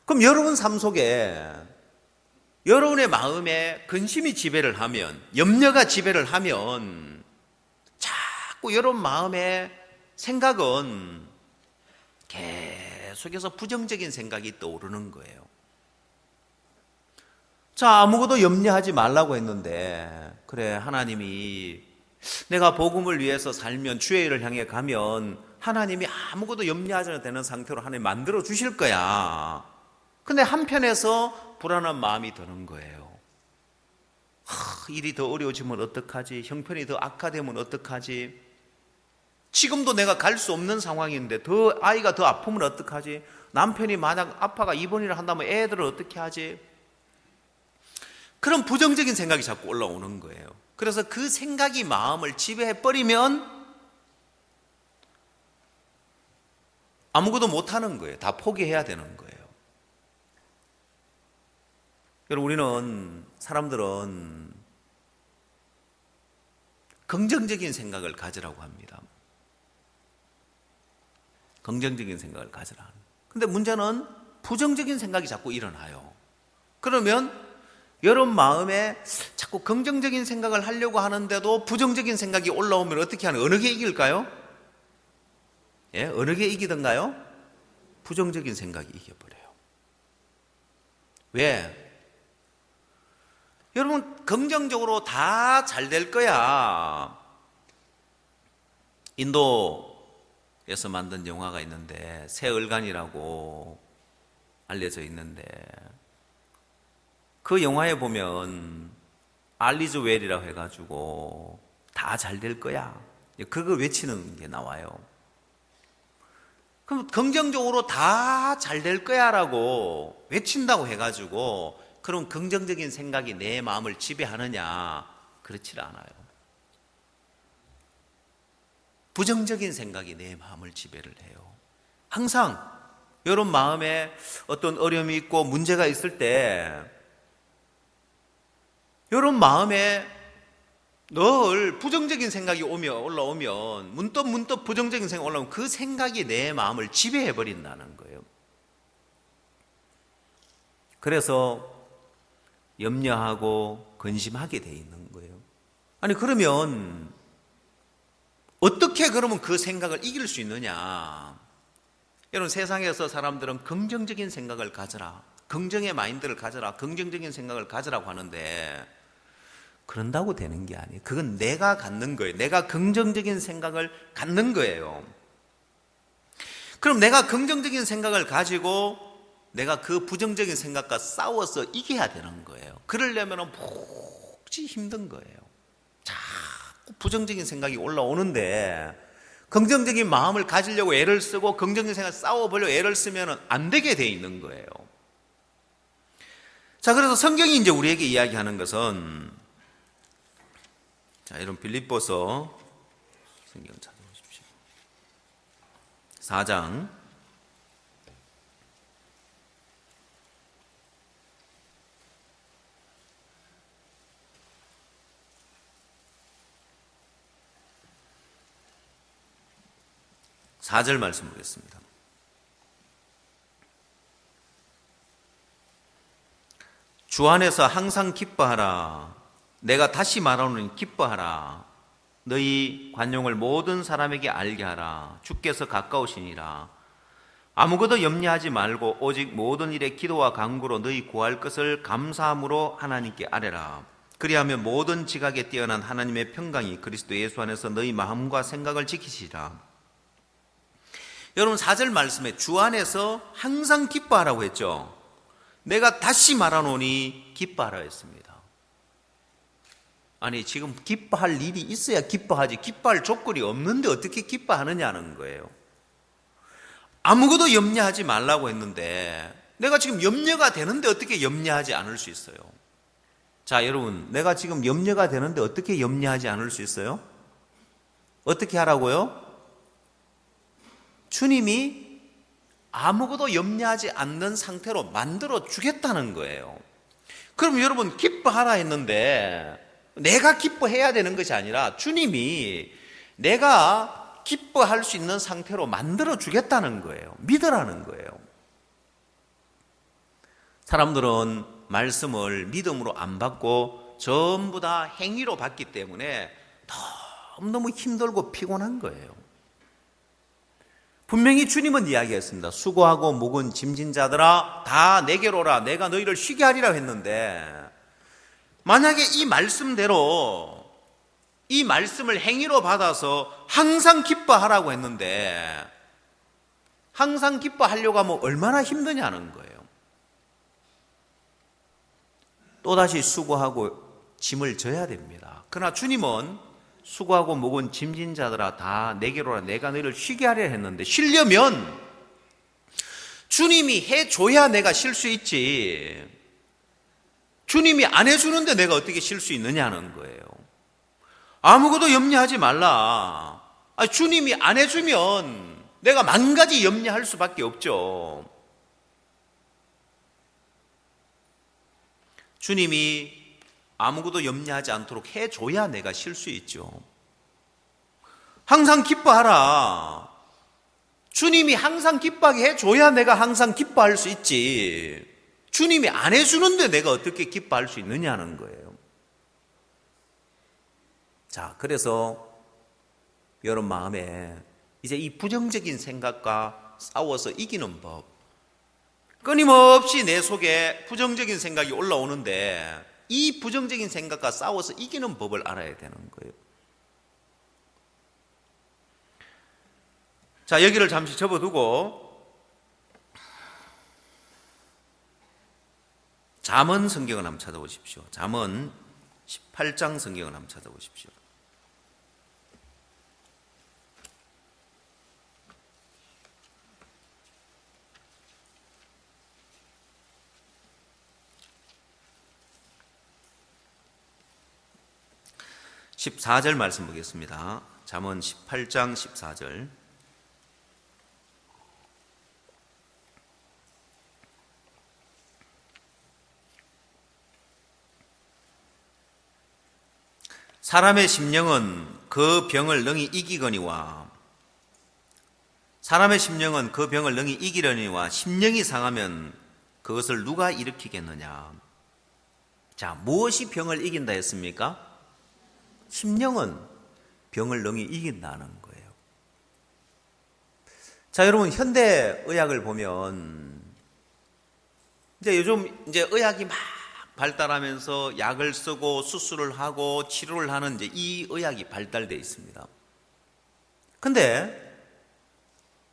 그럼 여러분 삶 속에 여러분의 마음에 근심이 지배를 하면, 염려가 지배를 하면 자꾸 여러분 마음의 생각은 계속해서 부정적인 생각이 떠오르는 거예요. 자, 아무것도 염려하지 말라고 했는데, 그래, 하나님이 내가 복음을 위해서 살면, 주의 일을 향해 가면 하나님이 아무것도 염려하지 않아도 되는 상태로 하나님 만들어 주실 거야. 근데 한편에서 불안한 마음이 드는 거예요. 일이 더 어려워지면 어떡하지? 형편이 더 악화되면 어떡하지? 지금도 내가 갈 수 없는 상황인데 아이가 더 아프면 어떡하지? 남편이 만약 아빠가 입원을 한다면 애들을 어떻게 하지? 그런 부정적인 생각이 자꾸 올라오는 거예요. 그래서 그 생각이 마음을 지배해버리면 아무것도 못하는 거예요. 다 포기해야 되는 거예요. 여러분, 사람들은 긍정적인 생각을 가지라고 합니다. 긍정적인 생각을 가지라. 근데 문제는 부정적인 생각이 자꾸 일어나요. 그러면 여러분 마음에 자꾸 긍정적인 생각을 하려고 하는데도 부정적인 생각이 올라오면 어떻게 하는, 어느 게 이길까요? 예, 어느 게 이기던가요? 부정적인 생각이 이겨버려요. 왜? 여러분, 긍정적으로 다 잘 될 거야. 인도에서 만든 영화가 있는데, 새얼간이라고 알려져 있는데, 그 영화에 보면 알리즈 웰이라고 해가지고 다 잘 될 거야, 그거 외치는 게 나와요. 그럼 긍정적으로 다 잘 될 거야 라고 외친다고 해가지고 그럼 긍정적인 생각이 내 마음을 지배하느냐? 그렇지 않아요. 부정적인 생각이 내 마음을 지배를 해요. 항상 여러분 마음에 어떤 어려움이 있고 문제가 있을 때 여러분 마음에 늘 부정적인 생각이 올라오면 문득 부정적인 생각이 올라오면 그 생각이 내 마음을 지배해버린다는 거예요. 그래서 염려하고 근심하게 돼 있는 거예요. 아니, 그러면 어떻게 그러면 그 생각을 이길 수 있느냐? 여러분, 세상에서 사람들은 긍정적인 생각을 가져라, 긍정의 마인드를 가져라, 긍정적인 생각을 가져라고 하는데 그런다고 되는 게 아니에요. 그건 내가 갖는 거예요. 내가 긍정적인 생각을 갖는 거예요. 그럼 내가 긍정적인 생각을 가지고 내가 그 부정적인 생각과 싸워서 이겨야 되는 거예요. 그러려면 몹시 힘든 거예요. 자꾸 부정적인 생각이 올라오는데 긍정적인 마음을 가지려고 애를 쓰고 긍정적인 생각을 싸워보려고 애를 쓰면 안 되게 돼 있는 거예요. 자, 그래서 성경이 이제 우리에게 이야기하는 것은, 자, 이런 빌립보서 성경 찾아보십시오. 4장 4절 말씀 보겠습니다. 주 안에서 항상 기뻐하라. 내가 다시 말하노니 기뻐하라. 너희 관용을 모든 사람에게 알게 하라. 주께서 가까우시니라. 아무것도 염려하지 말고 오직 모든 일에 기도와 간구로 너희 구할 것을 감사함으로 하나님께 아뢰라. 그리하면 모든 지각에 뛰어난 하나님의 평강이 그리스도 예수 안에서 너희 마음과 생각을 지키시라. 여러분, 4절 말씀에 주 안에서 항상 기뻐하라고 했죠. 내가 다시 말하노니 기뻐하라 했습니다. 아니, 지금 기뻐할 일이 있어야 기뻐하지, 기뻐할 조건이 없는데 어떻게 기뻐하느냐는 거예요. 아무것도 염려하지 말라고 했는데 내가 지금 염려가 되는데 어떻게 염려하지 않을 수 있어요? 자, 여러분, 내가 지금 염려가 되는데 어떻게 염려하지 않을 수 있어요? 어떻게 하라고요? 주님이 아무것도 염려하지 않는 상태로 만들어 주겠다는 거예요. 그럼 여러분 기뻐하라 했는데 내가 기뻐해야 되는 것이 아니라 주님이 내가 기뻐할 수 있는 상태로 만들어 주겠다는 거예요. 믿으라는 거예요. 사람들은 말씀을 믿음으로 안 받고 전부 다 행위로 받기 때문에 너무너무 힘들고 피곤한 거예요. 분명히 주님은 이야기했습니다. 수고하고 무거운 짐진 자들아 다 내게로 오라. 내가 너희를 쉬게 하리라 했는데 만약에 이 말씀대로 이 말씀을 행위로 받아서 항상 기뻐하라고 했는데 항상 기뻐하려고 하면 얼마나 힘드냐는 거예요. 또다시 수고하고 짐을 져야 됩니다. 그러나 주님은 수고하고 무거운 짐진 자들아 다 내게로 오라. 내가 너희를 쉬게 하려 했는데 쉬려면 주님이 해줘야 내가 쉴 수 있지. 주님이 안 해주는데 내가 어떻게 쉴 수 있느냐는 거예요. 아무것도 염려하지 말라. 주님이 안 해주면 내가 만 가지 염려할 수밖에 없죠. 주님이 아무것도 염려하지 않도록 해줘야 내가 쉴 수 있죠. 항상 기뻐하라. 주님이 항상 기뻐하게 해줘야 내가 항상 기뻐할 수 있지. 주님이 안 해주는데 내가 어떻게 기뻐할 수 있느냐는 거예요. 자, 그래서 여러분 마음에 이제 이 부정적인 생각과 싸워서 이기는 법. 끊임없이 내 속에 부정적인 생각이 올라오는데 이 부정적인 생각과 싸워서 이기는 법을 알아야 되는 거예요. 자, 여기를 잠시 접어두고 잠언 성경을 한번 찾아보십시오. 잠언 18장 성경을 한번 찾아보십시오. (14절) 말씀 보겠습니다. 잠언 18장 14절. 사람의 심령은 그 병을 능히 이기거니와 사람의 심령은 그 병을 능히 이기려니와 심령이 상하면 그것을 누가 일으키겠느냐. 자, 무엇이 병을 이긴다 했습니까? 심령은 병을 능히 이긴다는 거예요. 자, 여러분 현대 의학을 보면 이제 요즘 의학이 막 발달하면서 약을 쓰고 수술을 하고 치료를 하는 이 의학이 발달되어 있습니다. 근데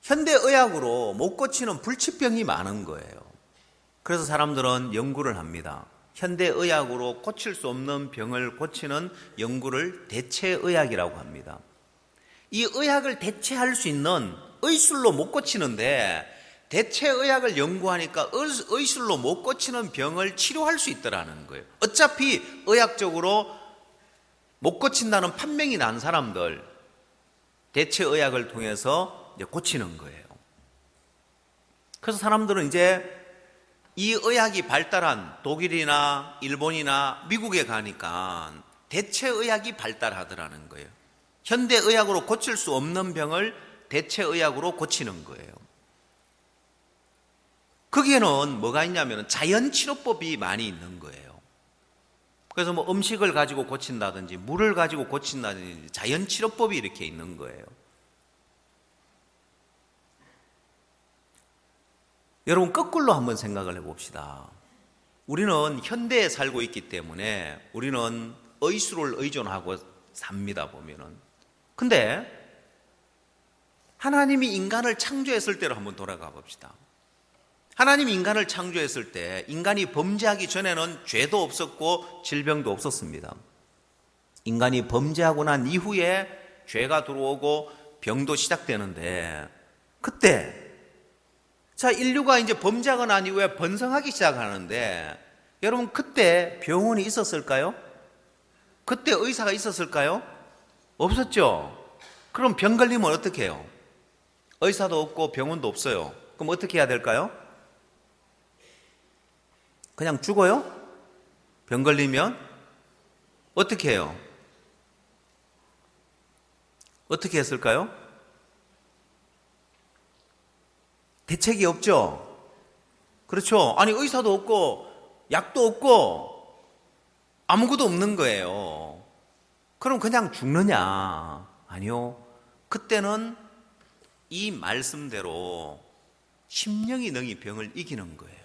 현대 의학으로 못 고치는 불치병이 많은 거예요. 그래서 사람들은 연구를 합니다. 현대 의학으로 고칠 수 없는 병을 고치는 연구를 대체의학이라고 합니다. 이 의학을 대체할 수 있는 의술로 못 고치는데 대체의학을 연구하니까 의술로 못 고치는 병을 치료할 수 있더라는 거예요. 어차피 의학적으로 못 고친다는 판명이 난 사람들 대체의학을 통해서 이제 고치는 거예요. 그래서 사람들은 이제 이 의학이 발달한 독일이나 일본이나 미국에 가니까 대체의학이 발달하더라는 거예요. 현대의학으로 고칠 수 없는 병을 대체의학으로 고치는 거예요. 거기에는 뭐가 있냐면 자연치료법이 많이 있는 거예요. 그래서 뭐 음식을 가지고 고친다든지 물을 가지고 고친다든지 자연치료법이 이렇게 있는 거예요. 여러분 거꾸로 한번 생각을 해봅시다. 우리는 현대에 살고 있기 때문에 우리는 의술을 의존하고 삽니다 보면은. 근데 하나님이 인간을 창조했을 때로 한번 돌아가 봅시다. 하나님이 인간을 창조했을 때 인간이 범죄하기 전에는 죄도 없었고 질병도 없었습니다. 인간이 범죄하고 난 이후에 죄가 들어오고 병도 시작되는데 그때 자 인류가 이제 범죄하고 난 이후에 번성하기 시작하는데 여러분 그때 병원이 있었을까요? 그때 의사가 있었을까요? 없었죠. 그럼 병 걸리면 어떻게 해요? 의사도 없고 병원도 없어요. 그럼 어떻게 해야 될까요? 그냥 죽어요? 병 걸리면? 어떻게 해요? 어떻게 했을까요? 대책이 없죠? 그렇죠? 아니, 의사도 없고, 약도 없고, 아무것도 없는 거예요. 그럼 그냥 죽느냐? 아니요. 그때는 이 말씀대로 심령이 능히 병을 이기는 거예요.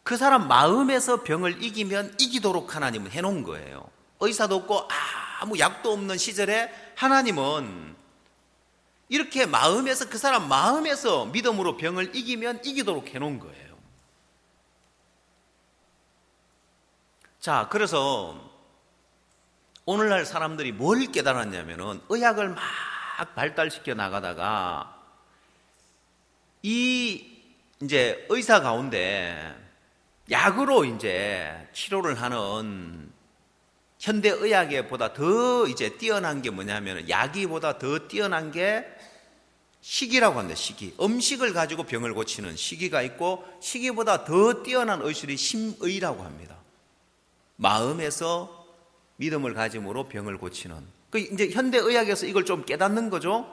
그 사람 마음에서 병을 이기면 이기도록 하나님은 해놓은 거예요. 의사도 없고 아무 약도 없는 시절에 하나님은 이렇게 마음에서, 그 사람 마음에서 믿음으로 병을 이기면 이기도록 해놓은 거예요. 자, 그래서 오늘날 사람들이 뭘 깨달았냐면은 의학을 막 발달시켜 나가다가 이제 의사 가운데 약으로 이제 치료를 하는 현대 의학에 보다 더 이제 뛰어난 게 뭐냐면, 약이보다 더 뛰어난 게 식이라고 합니다. 식이. 음식을 가지고 병을 고치는 식이가 있고, 식이보다 더 뛰어난 의술이 심의라고 합니다. 마음에서 믿음을 가짐으로 병을 고치는. 그 이제 현대 의학에서 이걸 좀 깨닫는 거죠.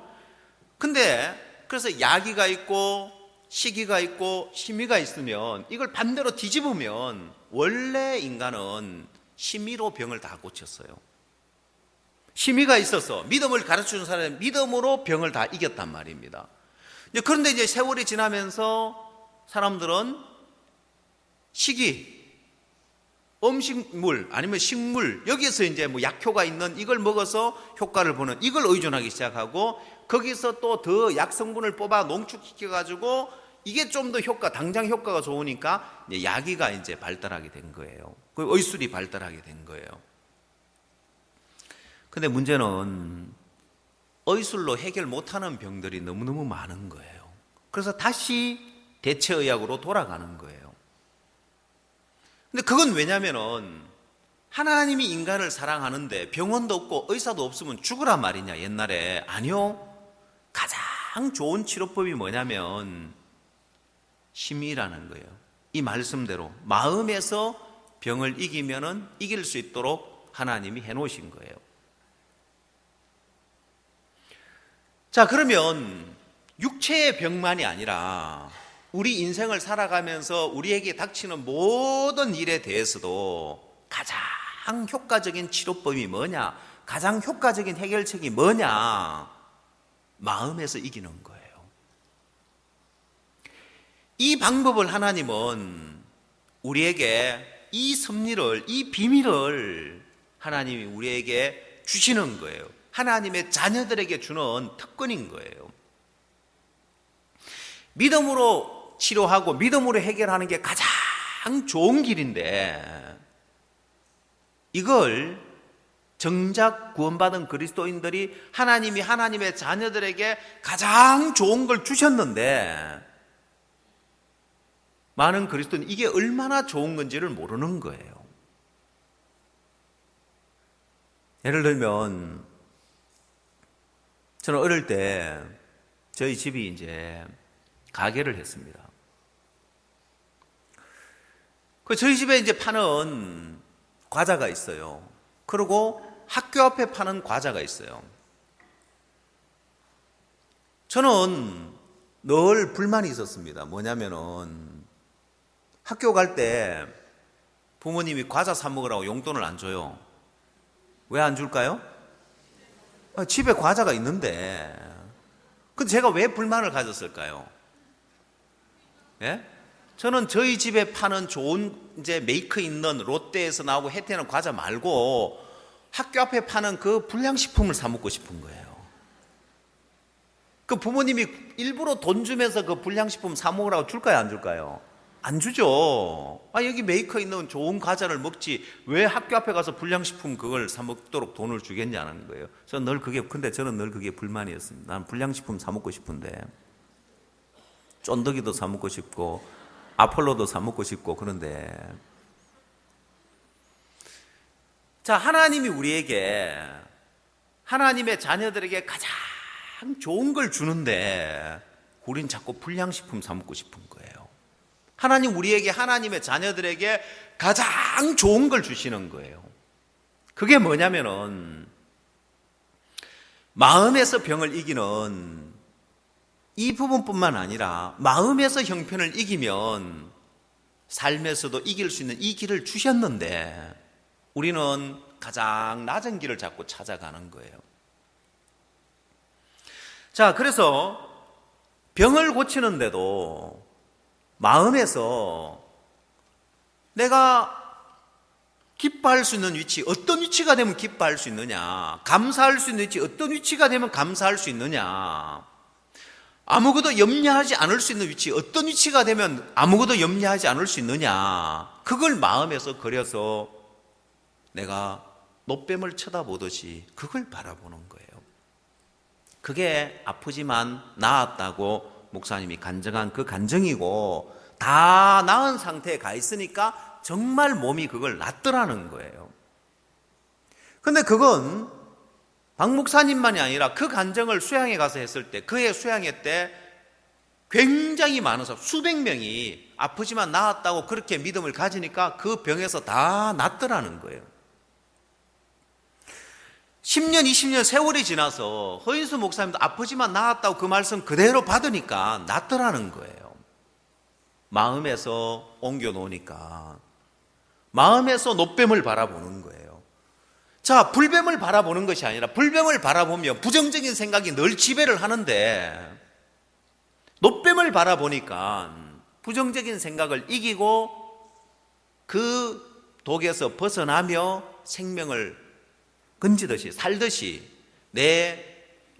근데 그래서 약이가 있고 식이가 있고 심의가 있으면 이걸 반대로 뒤집으면 원래 인간은 심의로 병을 다 고쳤어요. 심의가 있어서 믿음을 가르쳐준 사람은 믿음으로 병을 다 이겼단 말입니다. 그런데 이제 세월이 지나면서 사람들은 식이, 음식물 아니면 식물, 여기에서 이제 뭐 약효가 있는 이걸 먹어서 효과를 보는 이걸 의존하기 시작하고, 거기서 또 더 약성분을 뽑아 농축시켜 가지고 이게 좀 더 당장 효과가 좋으니까 이제 약이가 이제 발달하게 된 거예요. 그 의술이 발달하게 된 거예요. 근데 문제는 의술로 해결 못하는 병들이 너무너무 많은 거예요. 그래서 다시 대체의학으로 돌아가는 거예요. 근데 그건 왜냐면은 하나님이 인간을 사랑하는데 병원도 없고 의사도 없으면 죽으란 말이냐 옛날에. 아니요. 가장 좋은 치료법이 뭐냐면 심의라는 거예요. 이 말씀대로 마음에서 병을 이기면은 이길 수 있도록 하나님이 해놓으신 거예요. 자, 그러면 육체의 병만이 아니라 우리 인생을 살아가면서 우리에게 닥치는 모든 일에 대해서도 가장 효과적인 치료법이 뭐냐, 가장 효과적인 해결책이 뭐냐, 마음에서 이기는 거예요. 이 방법을 하나님은 우리에게 이 섭리를, 이 비밀을 하나님이 우리에게 주시는 거예요. 하나님의 자녀들에게 주는 특권인 거예요. 믿음으로 치료하고 믿음으로 해결하는 게 가장 좋은 길인데, 이걸 정작 구원받은 그리스도인들이 하나님이 하나님의 자녀들에게 가장 좋은 걸 주셨는데, 많은 그리스도인이 이게 얼마나 좋은 건지를 모르는 거예요. 예를 들면 저는 어릴 때 저희 집이 이제 가게를 했습니다. 그 저희 집에 이제 파는 과자가 있어요. 그리고 학교 앞에 파는 과자가 있어요. 저는 늘 불만이 있었습니다. 뭐냐면은 학교 갈 때 부모님이 과자 사 먹으라고 용돈을 안 줘요. 왜 안 줄까요? 집에 과자가 있는데. 근데 제가 왜 불만을 가졌을까요? 예? 저는 저희 집에 파는 좋은 이제 메이커 있는 롯데에서 나오고 혜태는 과자 말고 학교 앞에 파는 그 불량식품을 사 먹고 싶은 거예요. 그 부모님이 일부러 돈 주면서 그 불량식품 사 먹으라고 줄까요, 안 줄까요? 안 주죠. 여기 메이커 있는 좋은 과자를 먹지 왜 학교 앞에 가서 불량식품 그걸 사 먹도록 돈을 주겠냐는 거예요. 근데 저는 늘 그게 불만이었습니다. 난 불량식품 사 먹고 싶은데 쫀득이도 사 먹고 싶고 아폴로도 사 먹고 싶고. 그런데 자, 하나님이 우리에게, 하나님의 자녀들에게 가장 좋은 걸 주는데 우린 자꾸 불량식품 사 먹고 싶은 거예요. 하나님 우리에게, 하나님의 자녀들에게 가장 좋은 걸 주시는 거예요. 그게 뭐냐면은 마음에서 병을 이기는 이 부분뿐만 아니라 마음에서 형편을 이기면 삶에서도 이길 수 있는 이 길을 주셨는데 우리는 가장 낮은 길을 자꾸 찾아가는 거예요. 자, 그래서 병을 고치는데도 마음에서 내가 기뻐할 수 있는 위치, 어떤 위치가 되면 기뻐할 수 있느냐, 감사할 수 있는 위치, 어떤 위치가 되면 감사할 수 있느냐, 아무것도 염려하지 않을 수 있는 위치, 어떤 위치가 되면 아무것도 염려하지 않을 수 있느냐, 그걸 마음에서 그려서 내가 노뱀을 쳐다보듯이 그걸 바라보는 거예요. 그게 아프지만 나았다고 목사님이 간증한 그 간증이고, 다 나은 상태에 가 있으니까 정말 몸이 그걸 낫더라는 거예요. 근데 그건 박 목사님만이 아니라 그 간증을 수양에 가서 했을 때, 그의 수양회 때 굉장히 많은 사람, 수백 명이 아프지만 나았다고 그렇게 믿음을 가지니까 그 병에서 다 낫더라는 거예요. 10년, 20년 세월이 지나서 허인수 목사님도 아프지만 나았다고 그 말씀 그대로 받으니까 낫더라는 거예요. 마음에서 옮겨 놓으니까. 마음에서 노뱀을 바라보는 거예요. 자, 불뱀을 바라보는 것이 아니라, 불뱀을 바라보면 부정적인 생각이 늘 지배를 하는데 노뱀을 바라보니까 부정적인 생각을 이기고 그 독에서 벗어나며 생명을 건지듯이 살듯이 내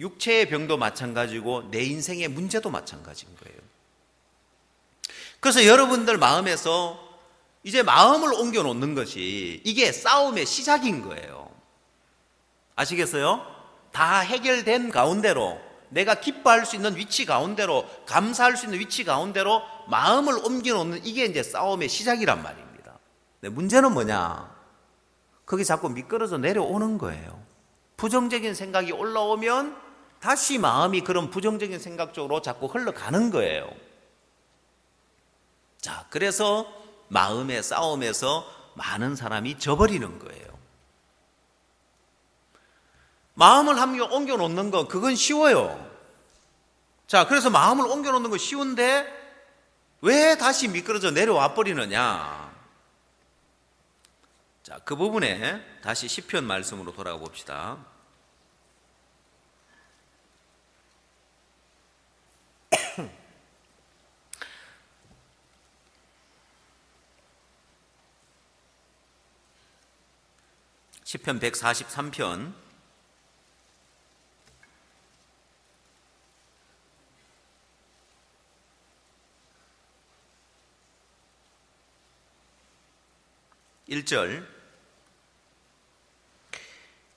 육체의 병도 마찬가지고 내 인생의 문제도 마찬가지인 거예요. 그래서 여러분들 마음에서 이제 마음을 옮겨 놓는 것이 이게 싸움의 시작인 거예요. 아시겠어요? 다 해결된 가운데로, 내가 기뻐할 수 있는 위치 가운데로, 감사할 수 있는 위치 가운데로 마음을 옮겨 놓는 이게 이제 싸움의 시작이란 말입니다. 근데 문제는 뭐냐? 거기 자꾸 미끄러져 내려오는 거예요. 부정적인 생각이 올라오면 다시 마음이 그런 부정적인 생각 쪽으로 자꾸 흘러가는 거예요. 자, 그래서 마음의 싸움에서 많은 사람이 져버리는 거예요. 마음을 한번 옮겨 놓는 거, 그건 쉬워요. 자, 그래서 마음을 옮겨 놓는 거 쉬운데 왜 다시 미끄러져 내려와 버리느냐? 자, 그 부분에 다시 시편 말씀으로 돌아가 봅시다. 시편 143편 1절,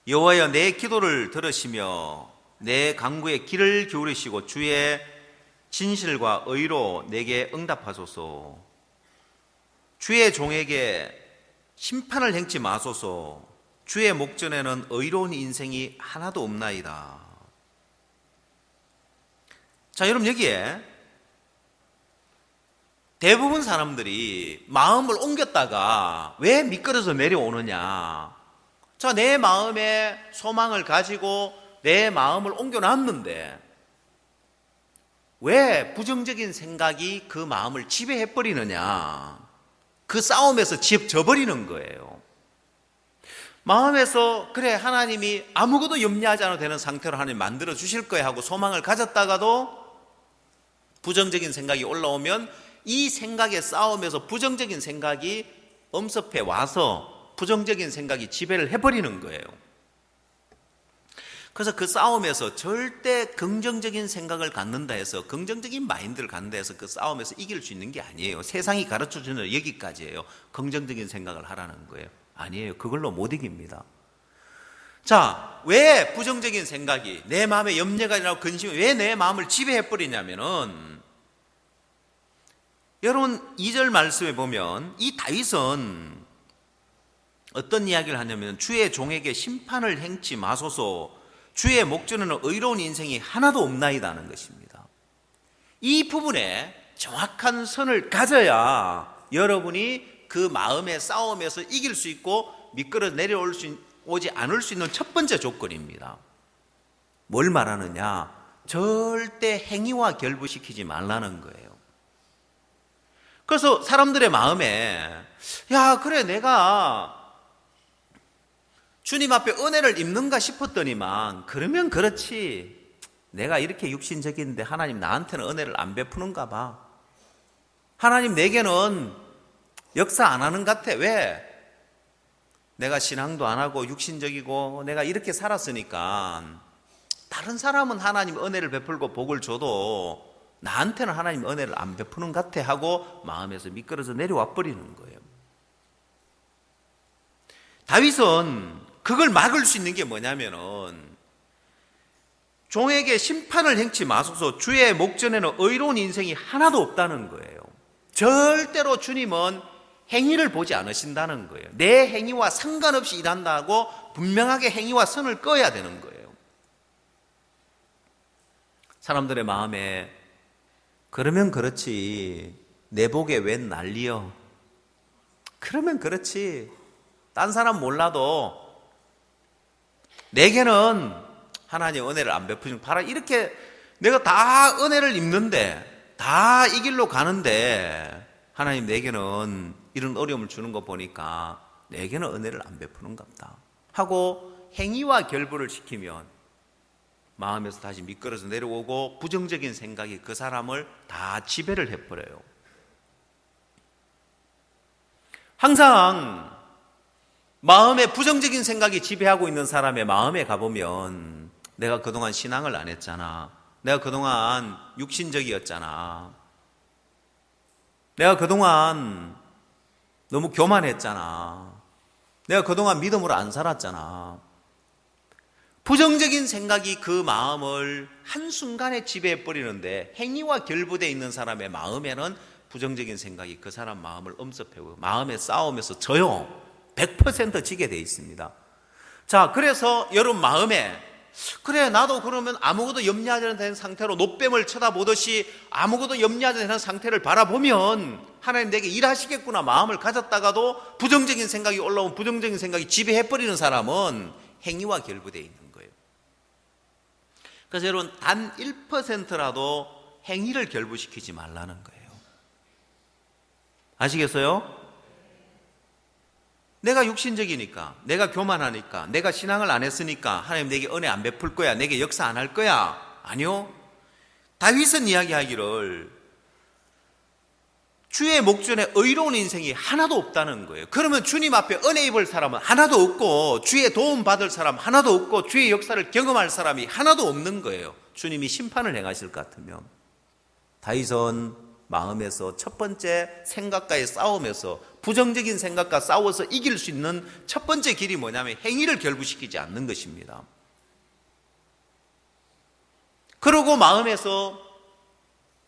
여호와여 내 기도를 들으시며 내 간구에 귀를 기울이시고 주의 진실과 의로 내게 응답하소서. 주의 종에게 심판을 행치 마소서. 주의 목전에는 의로운 인생이 하나도 없나이다. 자, 여러분 여기에 대부분 사람들이 마음을 옮겼다가 왜 미끄러져 내려오느냐? 자, 내 마음에 소망을 가지고 내 마음을 옮겨놨는데 왜 부정적인 생각이 그 마음을 지배해버리느냐? 그 싸움에서 져버리는 거예요. 마음에서 그래 하나님이 아무것도 염려하지 않아도 되는 상태로 하나님 만들어 주실 거야 하고 소망을 가졌다가도 부정적인 생각이 올라오면 이 생각의 싸움에서 부정적인 생각이 엄습해 와서 부정적인 생각이 지배를 해버리는 거예요. 그래서 그 싸움에서 절대 긍정적인 생각을 갖는다 해서, 긍정적인 마인드를 갖는다 해서 그 싸움에서 이길 수 있는 게 아니에요. 세상이 가르쳐주는 여기까지예요. 긍정적인 생각을 하라는 거예요. 아니에요. 그걸로 못 이깁니다. 자, 왜 부정적인 생각이, 내 마음에 염려가 일어나고 근심이 왜 내 마음을 지배해버리냐면은, 여러분 2절 말씀에 보면 이 다윗은 어떤 이야기를 하냐면 주의 종에게 심판을 행치 마소서, 주의 목전에는 의로운 인생이 하나도 없나이다 하는 것입니다. 이 부분에 정확한 선을 가져야 여러분이 그 마음의 싸움에서 이길 수 있고 미끄러 내려오지 않을 수 있는 첫 번째 조건입니다. 뭘 말하느냐? 절대 행위와 결부시키지 말라는 거예요. 그래서 사람들의 마음에 야 그래 내가 주님 앞에 은혜를 입는가 싶었더니만 그러면 그렇지 내가 이렇게 육신적인데 하나님 나한테는 은혜를 안 베푸는가 봐. 하나님 내게는 역사 안 하는 것 같아. 왜? 내가 신앙도 안 하고 육신적이고 내가 이렇게 살았으니까 다른 사람은 하나님 은혜를 베풀고 복을 줘도 나한테는 하나님 은혜를 안 베푸는 것 같아 하고 마음에서 미끄러져 내려와 버리는 거예요. 다윗은 그걸 막을 수 있는 게 뭐냐면은 종에게 심판을 행치 마소서 주의 목전에는 의로운 인생이 하나도 없다는 거예요. 절대로 주님은 행위를 보지 않으신다는 거예요. 내 행위와 상관없이 일한다고 분명하게 행위와 선을 꺼야 되는 거예요. 사람들의 마음에 그러면 그렇지 내 복에 웬 난리여. 그러면 그렇지 딴 사람 몰라도 내게는 하나님 은혜를 안 베푸시는 바라 이렇게 내가 다 은혜를 입는데 다 이 길로 가는데 하나님 내게는 이런 어려움을 주는 거 보니까 내게는 은혜를 안 베푸는갑다 하고 행위와 결부를 시키면 마음에서 다시 미끄러져 내려오고 부정적인 생각이 그 사람을 다 지배를 해버려요. 항상 마음에 부정적인 생각이 지배하고 있는 사람의 마음에 가보면 내가 그동안 신앙을 안 했잖아. 내가 그동안 육신적이었잖아. 내가 그동안 너무 교만했잖아. 내가 그동안 믿음으로 안 살았잖아. 부정적인 생각이 그 마음을 한순간에 지배해버리는데 행위와 결부되어 있는 사람의 마음에는 부정적인 생각이 그 사람 마음을 엄습하고 마음의 싸움에서 져요. 100% 지게 되어 있습니다. 자, 그래서 여러분 마음에 그래 나도 그러면 아무것도 염려하지 않는 상태로 노뱀을 쳐다보듯이 아무것도 염려하지 않는 상태를 바라보면 하나님 내게 일하시겠구나 마음을 가졌다가도 부정적인 생각이 올라오면 부정적인 생각이 지배해버리는 사람은 행위와 결부되어 있는 거예요. 그래서 여러분 단 1%라도 행위를 결부시키지 말라는 거예요. 아시겠어요? 내가 육신적이니까, 내가 교만하니까, 내가 신앙을 안 했으니까 하나님 내게 은혜 안 베풀 거야, 내게 역사 안 할 거야. 아니요. 다윗은 이야기하기를 주의 목전에 의로운 인생이 하나도 없다는 거예요. 그러면 주님 앞에 은혜 입을 사람은 하나도 없고 주의 도움 받을 사람 하나도 없고 주의 역사를 경험할 사람이 하나도 없는 거예요. 주님이 심판을 행하실 것 같으면. 다윗은 마음에서 첫 번째 생각과의 싸움에서 부정적인 생각과 싸워서 이길 수 있는 첫 번째 길이 뭐냐면 행위를 결부시키지 않는 것입니다. 그러고 마음에서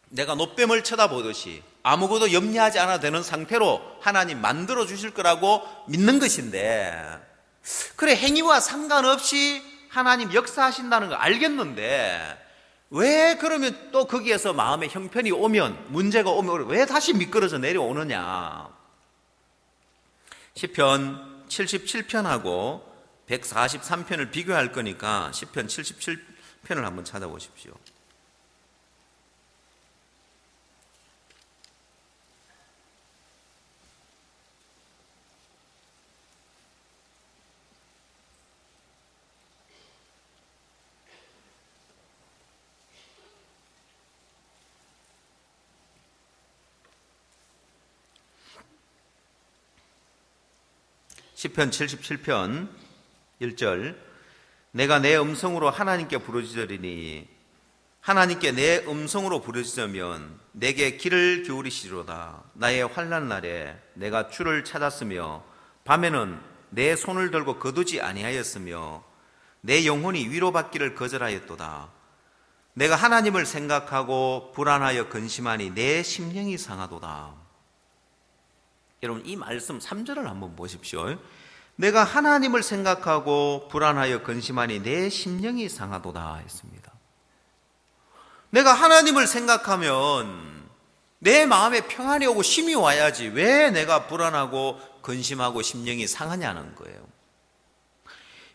내가 노뱀을 쳐다보듯이 아무것도 염려하지 않아도 되는 상태로 하나님 만들어 주실 거라고 믿는 것인데 그래 행위와 상관없이 하나님 역사하신다는 걸 알겠는데 왜 그러면 또 거기에서 마음의 형편이 오면 문제가 오면 왜 다시 미끄러져 내려오느냐. 시편 77편하고 143편을 비교할 거니까 시편 77편을 한번 찾아보십시오. 시편 77편 1절 내가 내 음성으로 하나님께 부르짖으리니 하나님께 내 음성으로 부르짖으면 내게 귀를 기울이시리로다. 나의 환난 날에 내가 주를 찾았으며 밤에는 내 손을 들고 거두지 아니하였으며 내 영혼이 위로받기를 거절하였도다. 내가 하나님을 생각하고 불안하여 근심하니 내 심령이 상하도다. 여러분 이 말씀 3절을 한번 보십시오. 내가 하나님을 생각하고 불안하여 근심하니 내 심령이 상하도다 했습니다. 내가 하나님을 생각하면 내 마음에 평안이 오고 쉼이 와야지 왜 내가 불안하고 근심하고 심령이 상하냐는 거예요.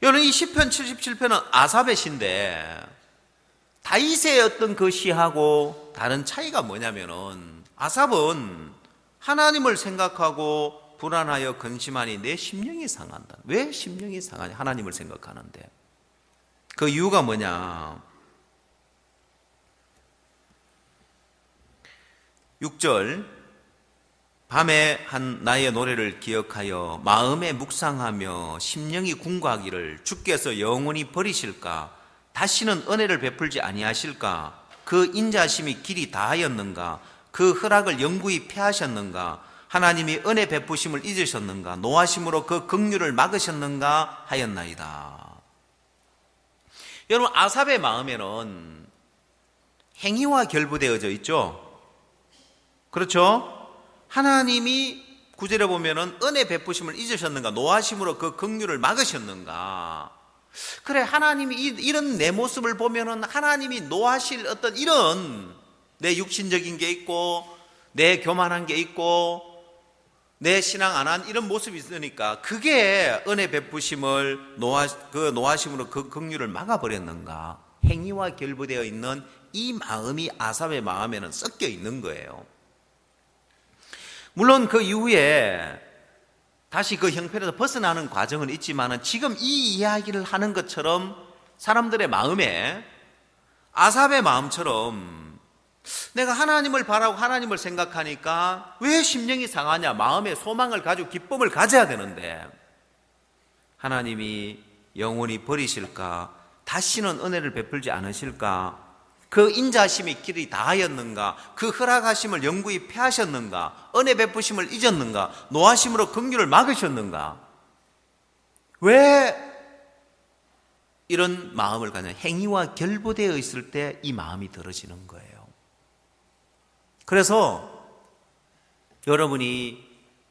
여러분, 이 시편 77편은 아삽의 시인데 다윗의 어떤 그 시하고 다른 차이가 뭐냐면은 아삽은 하나님을 생각하고 불안하여 근심하니 내 심령이 상한다. 왜 심령이 상하냐? 하나님을 생각하는데. 그 이유가 뭐냐? 6절, 밤에 한 나의 노래를 기억하여 마음에 묵상하며 심령이 궁고하기를 주께서 영원히 버리실까? 다시는 은혜를 베풀지 아니하실까? 그 인자심이 길이 다하였는가? 그 허락을 영구히 폐하셨는가? 하나님이 은혜 베푸심을 잊으셨는가? 노하심으로 그 긍휼을 막으셨는가? 하였나이다. 여러분, 아삽의 마음에는 행위와 결부되어져 있죠. 그렇죠? 하나님이 9절에 보면은 은혜 베푸심을 잊으셨는가? 노하심으로 그 긍휼을 막으셨는가? 그래, 하나님이 이런 내 모습을 보면은 하나님이 노하실 어떤 이런 내 육신적인 게 있고 내 교만한 게 있고 내 신앙 안 한 이런 모습이 있으니까 그게 은혜 베푸심을 노하심으로 그 긍휼을 막아버렸는가? 행위와 결부되어 있는 이 마음이 아삽의 마음에는 섞여 있는 거예요. 물론 그 이후에 다시 그 형편에서 벗어나는 과정은 있지만 지금 이 이야기를 하는 것처럼 사람들의 마음에 아삽의 마음처럼 내가 하나님을 바라고 하나님을 생각하니까 왜 심령이 상하냐? 마음에 소망을 가지고 기쁨을 가져야 되는데 하나님이 영원히 버리실까? 다시는 은혜를 베풀지 않으실까? 그 인자심이 길이 다하였는가? 그 허락하심을 영구히 폐하셨는가? 은혜 베푸심을 잊었는가? 노하심으로 긍휼을 막으셨는가? 왜 이런 마음을 가냐? 행위와 결부되어 있을 때 이 마음이 들어지는 거예요. 그래서 여러분이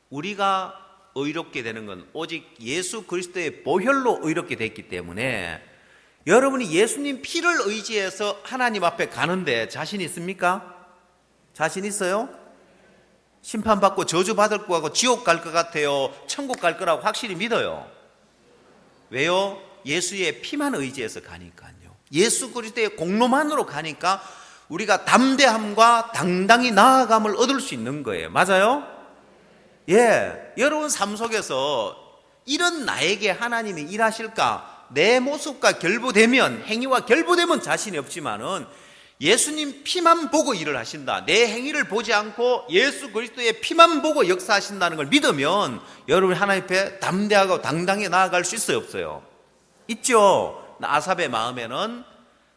우리가 의롭게 되는 건 오직 예수 그리스도의 보혈로 의롭게 됐기 때문에 여러분이 예수님 피를 의지해서 하나님 앞에 가는데 자신 있습니까? 자신 있어요? 심판받고 저주받을 것 같고 지옥 갈 것 같아요? 천국 갈 거라고 확실히 믿어요? 왜요? 예수의 피만 의지해서 가니까요. 예수 그리스도의 공로만으로 가니까 우리가 담대함과 당당히 나아감을 얻을 수 있는 거예요. 맞아요? 예, 여러분 삶 속에서 이런 나에게 하나님이 일하실까? 내 모습과 결부되면, 행위와 결부되면 자신이 없지만은 예수님 피만 보고 일을 하신다. 내 행위를 보지 않고 예수 그리스도의 피만 보고 역사하신다는 걸 믿으면 여러분 하나님 앞에 담대하고 당당히 나아갈 수 있어요, 없어요? 있죠. 아삽의 마음에는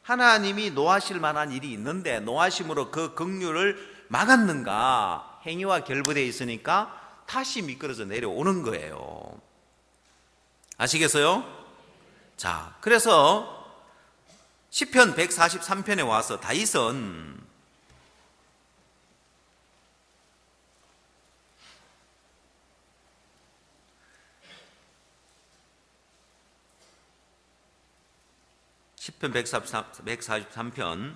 하나님이 노하실 만한 일이 있는데 노하심으로 그 긍휼을 막았는가? 행위와 결부되어 있으니까 다시 미끄러져 내려오는 거예요. 아시겠어요? 자, 그래서 시편 143편에 와서 다윗은 시편 143편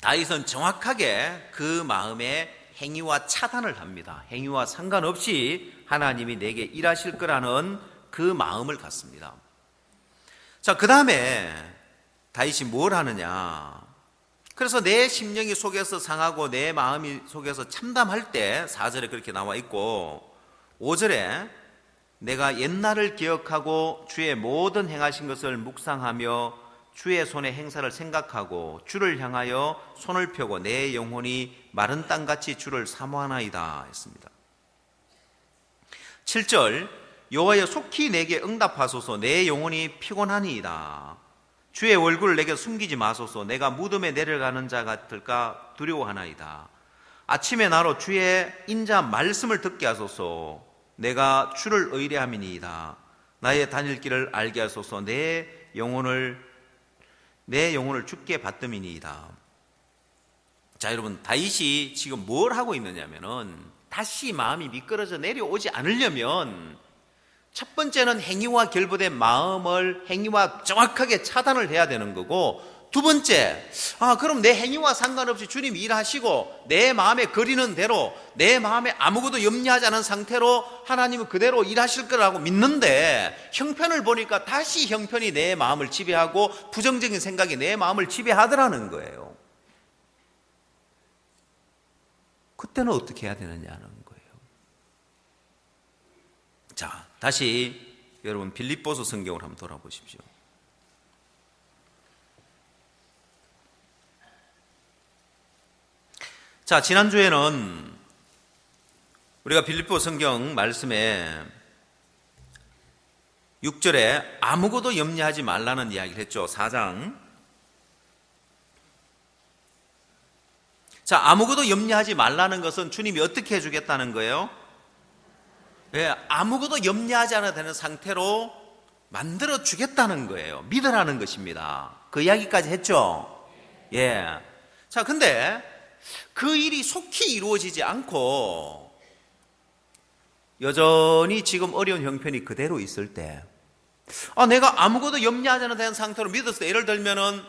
다윗은 정확하게 그 마음의 행위와 차단을 합니다. 행위와 상관없이 하나님이 내게 일하실 거라는 그 마음을 갖습니다. 자, 그 다음에 다윗이 뭘 하느냐? 그래서 내 심령이 속에서 상하고 내 마음이 속에서 참담할 때 4절에 그렇게 나와 있고 5절에 내가 옛날을 기억하고 주의 모든 행하신 것을 묵상하며 주의 손의 행사를 생각하고 주를 향하여 손을 펴고 내 영혼이 마른 땅같이 주를 사모하나이다 했습니다. 7절 여호와여 속히 내게 응답하소서 내 영혼이 피곤하니이다. 주의 얼굴을 내게 숨기지 마소서 내가 무덤에 내려가는 자 같을까 두려워하나이다. 아침에 나로 주의 인자 말씀을 듣게 하소서 내가 주를 의뢰함이니이다. 나의 다닐 길을 알게 하소서 내 영혼을 주께 받음이니이다. 자, 여러분 다윗이 지금 뭘 하고 있느냐면은 다시 마음이 미끄러져 내려오지 않으려면 첫 번째는 행위와 결부된 마음을 행위와 정확하게 차단을 해야 되는 거고 두 번째, 그럼 내 행위와 상관없이 주님 일하시고 내 마음에 거리는 대로 내 마음에 아무것도 염려하지 않은 상태로 하나님은 그대로 일하실 거라고 믿는데 형편을 보니까 다시 형편이 내 마음을 지배하고 부정적인 생각이 내 마음을 지배하더라는 거예요. 그때는 어떻게 해야 되느냐는 거예요. 자, 다시 여러분 빌립보서 성경을 한번 돌아보십시오. 자, 지난주에는 우리가 빌립보 성경 말씀에 6절에 아무것도 염려하지 말라는 이야기를 했죠. 4장. 자, 아무것도 염려하지 말라는 것은 주님이 어떻게 해주겠다는 거예요? 아무것도 염려하지 않아도 되는 상태로 만들어 주겠다는 거예요. 믿으라는 것입니다. 그 이야기까지 했죠. 자, 근데 그 일이 속히 이루어지지 않고 여전히 지금 어려운 형편이 그대로 있을 때 내가 아무것도 염려하지 않아도 되는 상태로 믿었을 때, 예를 들면은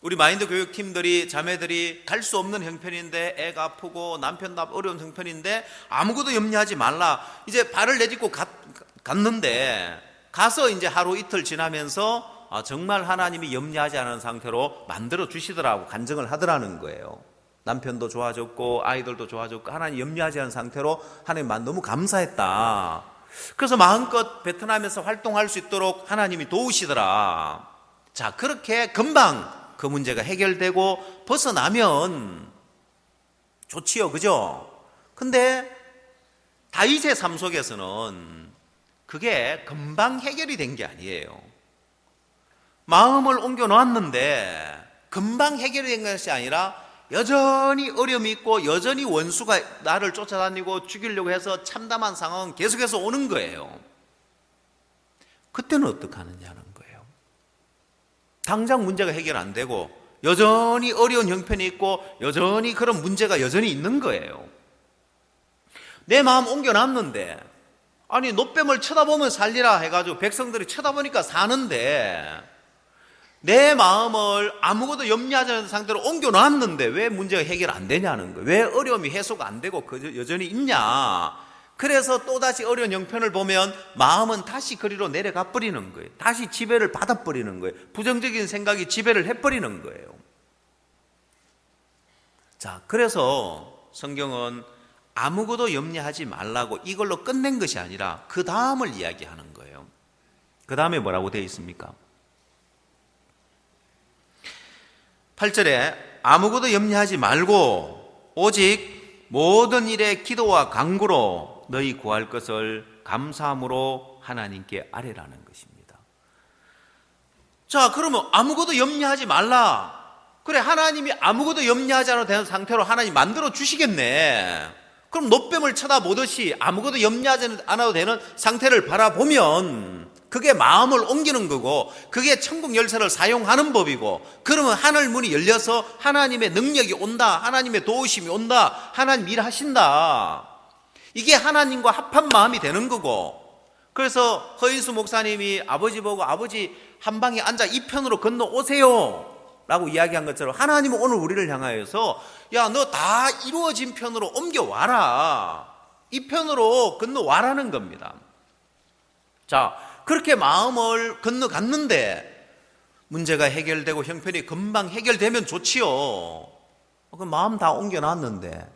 우리 마인드 교육팀들이 자매들이 갈 수 없는 형편인데 애가 아프고 남편도 어려운 형편인데 아무것도 염려하지 말라. 이제 발을 내딛고 갔는데 가서 이제 하루 이틀 지나면서 정말 하나님이 염려하지 않은 상태로 만들어 주시더라고 간증을 하더라는 거예요. 남편도 좋아졌고 아이들도 좋아졌고 하나님 염려하지 않은 상태로 하나님만 너무 감사했다. 그래서 마음껏 베트남에서 활동할 수 있도록 하나님이 도우시더라. 자, 그렇게 금방 그 문제가 해결되고 벗어나면 좋지요, 그죠? 근데 다윗의 삶 속에서는 그게 금방 해결이 된 게 아니에요. 마음을 옮겨 놓았는데 금방 해결이 된 것이 아니라 여전히 어려움이 있고 여전히 원수가 나를 쫓아다니고 죽이려고 해서 참담한 상황은 계속해서 오는 거예요. 그때는 어떻게 하느냐는 거예요. 당장 문제가 해결 안 되고 여전히 어려운 형편이 있고 여전히 그런 문제가 여전히 있는 거예요. 내 마음 옮겨놨는데 노뱀을 쳐다보면 살리라 해가지고 백성들이 쳐다보니까 사는데 내 마음을 아무것도 염려하지 않은 상태로 옮겨놨는데 왜 문제가 해결 안 되냐는 거예요. 왜 어려움이 해소가 안 되고 여전히 있냐. 그래서 또다시 어려운 형편을 보면 마음은 다시 그리로 내려가 버리는 거예요. 다시 지배를 받아버리는 거예요. 부정적인 생각이 지배를 해버리는 거예요. 자, 그래서 성경은 아무것도 염려하지 말라고 이걸로 끝낸 것이 아니라 그 다음을 이야기하는 거예요. 그 다음에 뭐라고 되어 있습니까? 8절에 아무것도 염려하지 말고 오직 모든 일에 기도와 간구로 너희 구할 것을 감사함으로 하나님께 아뢰라는 것입니다. 자, 그러면 아무것도 염려하지 말라. 그래, 하나님이 아무것도 염려하지 않아도 되는 상태로 하나님 만들어 주시겠네. 그럼 노뱀을 쳐다보듯이 아무것도 염려하지 않아도 되는 상태를 바라보면 그게 마음을 옮기는 거고 그게 천국 열쇠를 사용하는 법이고, 그러면 하늘 문이 열려서 하나님의 능력이 온다, 하나님의 도우심이 온다, 하나님 일하신다. 이게 하나님과 합한 마음이 되는 거고. 그래서 허인수 목사님이 아버지 보고 아버지 한 방에 앉아 이 편으로 건너오세요 라고 이야기한 것처럼 하나님은 오늘 우리를 향하여서 야, 너 다 이루어진 편으로 옮겨와라, 이 편으로 건너와라는 겁니다. 자, 그렇게 마음을 건너갔는데 문제가 해결되고 형편이 금방 해결되면 좋지요. 그 마음 다 옮겨놨는데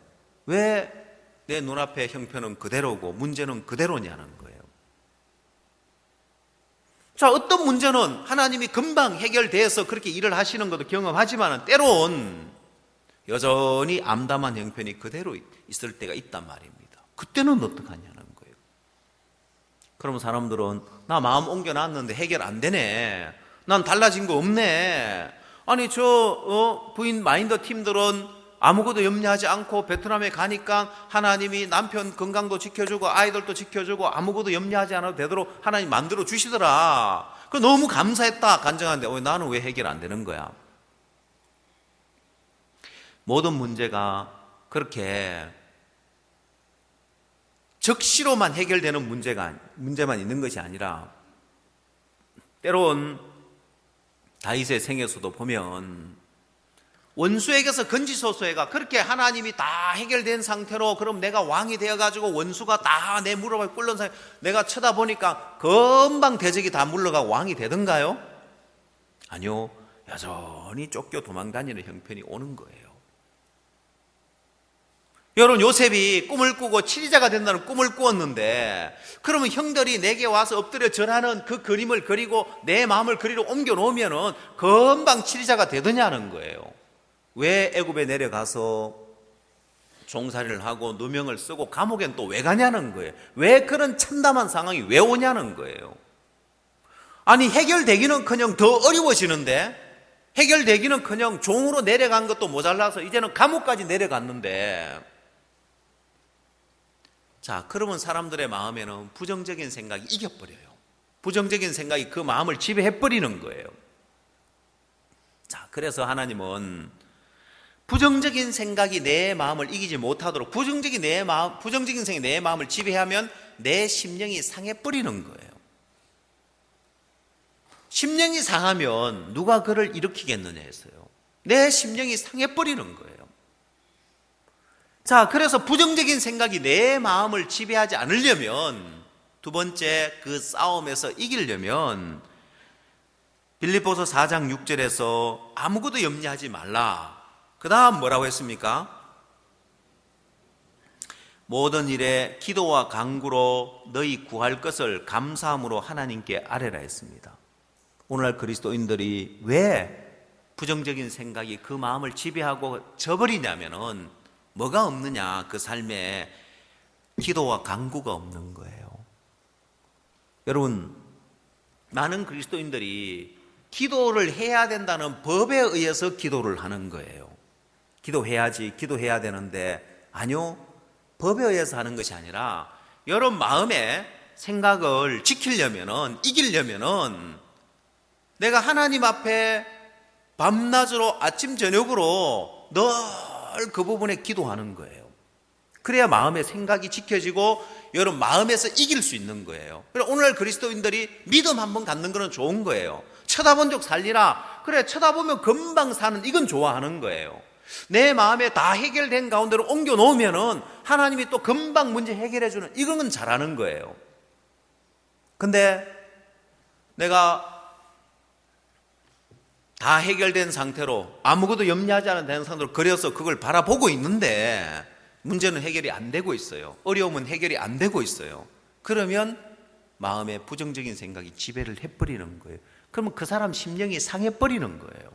왜 내 눈앞에 형편은 그대로고 문제는 그대로냐는 거예요. 자, 어떤 문제는 하나님이 금방 해결돼서 그렇게 일을 하시는 것도 경험하지만 때론 여전히 암담한 형편이 그대로 있을 때가 있단 말입니다. 그때는 어떡하냐는 거예요. 그러면 사람들은 나 마음 옮겨놨는데 해결 안 되네, 난 달라진 거 없네, 아니 부인 마인더 팀들은 아무것도 염려하지 않고 베트남에 가니까 하나님이 남편 건강도 지켜주고 아이들도 지켜주고 아무것도 염려하지 않아도 되도록 하나님 만들어 주시더라, 그 너무 감사했다 간증하는데 나는 왜 해결 안 되는 거야? 모든 문제가 그렇게 적시로만 해결되는 문제만 있는 것이 아니라 때론 다윗의 생에서도 보면 원수에게서 건지소서해가 그렇게 하나님이 다 해결된 상태로 그럼 내가 왕이 되어가지고 원수가 다 내 무릎을 꿇는 사이 내가 쳐다보니까 금방 대적이 다 물러가고 왕이 되던가요? 아니요. 여전히 쫓겨 도망다니는 형편이 오는 거예요. 여러분, 요셉이 꿈을 꾸고 치리자가 된다는 꿈을 꾸었는데 그러면 형들이 내게 와서 엎드려 절하는 그 그림을 그리고 내 마음을 그리로 옮겨 놓으면은 금방 치리자가 되더냐는 거예요. 왜 애굽에 내려가서 종살이를 하고 누명을 쓰고 감옥엔 또 왜 가냐는 거예요. 왜 그런 참담한 상황이 왜 오냐는 거예요. 아니, 해결되기는커녕 더 어려워지는데, 해결되기는커녕 종으로 내려간 것도 모자라서 이제는 감옥까지 내려갔는데, 자, 그러면 사람들의 마음에는 부정적인 생각이 이겨버려요. 부정적인 생각이 그 마음을 지배해버리는 거예요. 자, 그래서 하나님은 부정적인 생각이 내 마음을 이기지 못하도록 부정적인 생각이 내 마음을 지배하면 내 심령이 상해버리는 거예요. 심령이 상하면 누가 그를 일으키겠느냐 했어요. 내 심령이 상해버리는 거예요. 자, 그래서 부정적인 생각이 내 마음을 지배하지 않으려면, 두 번째 그 싸움에서 이기려면 빌립보서 4장 6절에서 아무것도 염려하지 말라. 그 다음 뭐라고 했습니까? 모든 일에 기도와 간구로 너희 구할 것을 감사함으로 하나님께 아뢰라 했습니다. 오늘날 그리스도인들이 왜 부정적인 생각이 그 마음을 지배하고 져버리냐면은 뭐가 없느냐, 그 삶에 기도와 간구가 없는 거예요. 여러분, 많은 그리스도인들이 기도를 해야 된다는 법에 의해서 기도를 하는 거예요. 기도해야지, 기도해야 되는데, 아니요, 법에 의해서 하는 것이 아니라 여러분 마음의 생각을 지키려면은, 이기려면은 내가 하나님 앞에 밤낮으로 아침 저녁으로 늘 그 부분에 기도하는 거예요. 그래야 마음의 생각이 지켜지고 여러분 마음에서 이길 수 있는 거예요. 그래서 오늘날 그리스도인들이 믿음 한번 갖는 거는 좋은 거예요. 쳐다본 적 살리라. 그래, 쳐다보면 금방 사는, 이건 좋아하는 거예요. 내 마음에 다 해결된 가운데로 옮겨 놓으면은 하나님이 또 금방 문제 해결해 주는, 이건 잘하는 거예요. 근데 내가 다 해결된 상태로 아무것도 염려하지 않은 상태로 그려서 그걸 바라보고 있는데 문제는 해결이 안 되고 있어요. 어려움은 해결이 안 되고 있어요. 그러면 마음에 부정적인 생각이 지배를 해버리는 거예요. 그러면 그 사람 심령이 상해버리는 거예요.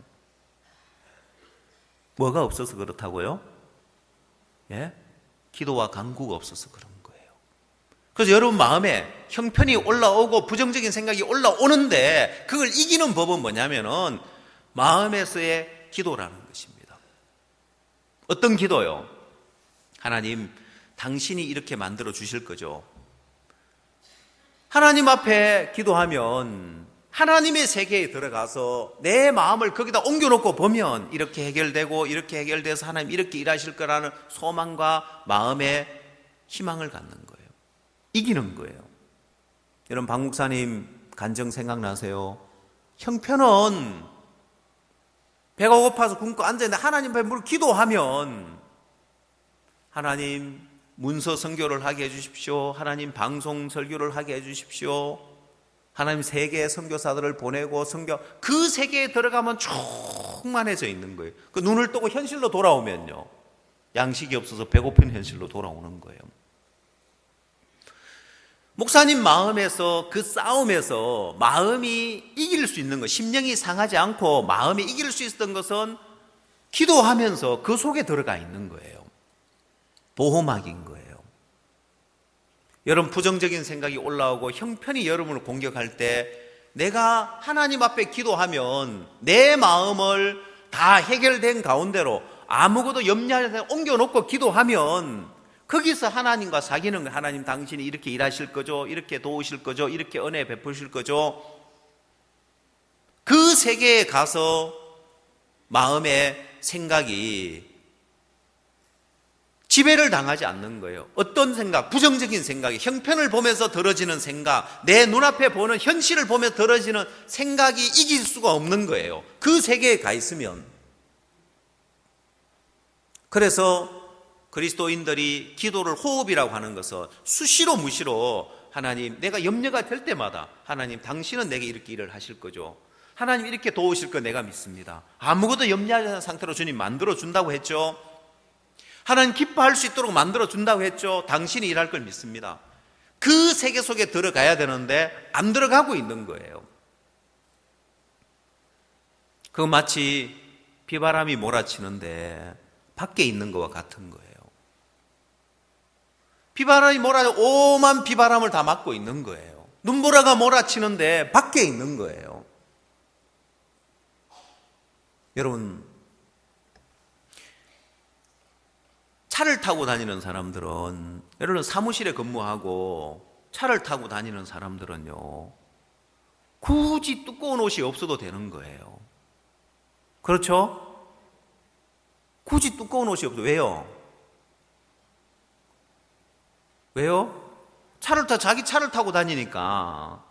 뭐가 없어서 그렇다고요? 예? 기도와 간구가 없어서 그런 거예요. 그래서 여러분 마음에 형편이 올라오고 부정적인 생각이 올라오는데 그걸 이기는 법은 뭐냐면은 마음에서의 기도라는 것입니다. 어떤 기도요? 하나님, 당신이 이렇게 만들어 주실 거죠. 하나님 앞에 기도하면 하나님의 세계에 들어가서 내 마음을 거기다 옮겨놓고 보면 이렇게 해결되고 이렇게 해결돼서 하나님 이렇게 일하실 거라는 소망과 마음의 희망을 갖는 거예요. 이기는 거예요. 여러분, 박 목사님 간증 생각나세요? 형편은 배가 고파서 굶고 앉아있는데 하나님 앞에 뭘 기도하면 하나님 문서 선교를 하게 해주십시오. 하나님 방송 설교를 하게 해주십시오. 하나님 세계의 선교사들을 보내고 그 세계에 들어가면 충만해져 있는 거예요. 그 눈을 뜨고 현실로 돌아오면요, 양식이 없어서 배고픈 현실로 돌아오는 거예요. 목사님 마음에서, 그 싸움에서 마음이 이길 수 있는 것, 심령이 상하지 않고 마음이 이길 수 있었던 것은 기도하면서 그 속에 들어가 있는 거예요. 보호막인 거예요. 여러분, 부정적인 생각이 올라오고 형편이 여러분을 공격할 때 내가 하나님 앞에 기도하면 내 마음을 다 해결된 가운데로 아무것도 염려하지 않고 옮겨놓고 기도하면 거기서 하나님과 사귀는 거예요. 하나님, 당신이 이렇게 일하실 거죠? 이렇게 도우실 거죠? 이렇게 은혜 베푸실 거죠? 그 세계에 가서 마음의 생각이 지배를 당하지 않는 거예요. 어떤 생각, 부정적인 생각이, 형편을 보면서 들어지는 생각, 내 눈앞에 보는 현실을 보며 들어지는 생각이 이길 수가 없는 거예요. 그 세계에 가 있으면. 그래서 그리스도인들이 기도를 호흡이라고 하는 것은 수시로 무시로 하나님, 내가 염려가 될 때마다 하나님, 당신은 내게 이렇게 일을 하실 거죠. 하나님 이렇게 도우실 거 내가 믿습니다. 아무것도 염려하지 않은 상태로 주님 만들어준다고 했죠. 하나님 기뻐할 수 있도록 만들어준다고 했죠. 당신이 일할 걸 믿습니다. 그 세계 속에 들어가야 되는데 안 들어가고 있는 거예요. 그거 마치 비바람이 몰아치는데 밖에 있는 것과 같은 거예요. 비바람이 오만 비바람을 다 맞고 있는 거예요. 눈보라가 몰아치는데 밖에 있는 거예요. 여러분, 차를 타고 다니는 사람들은, 여러분 사무실에 근무하고 차를 타고 다니는 사람들은요, 굳이 두꺼운 옷이 없어도 되는 거예요. 그렇죠? 굳이 두꺼운 옷이 없어도. 왜요? 자기 차를 타고 다니니까.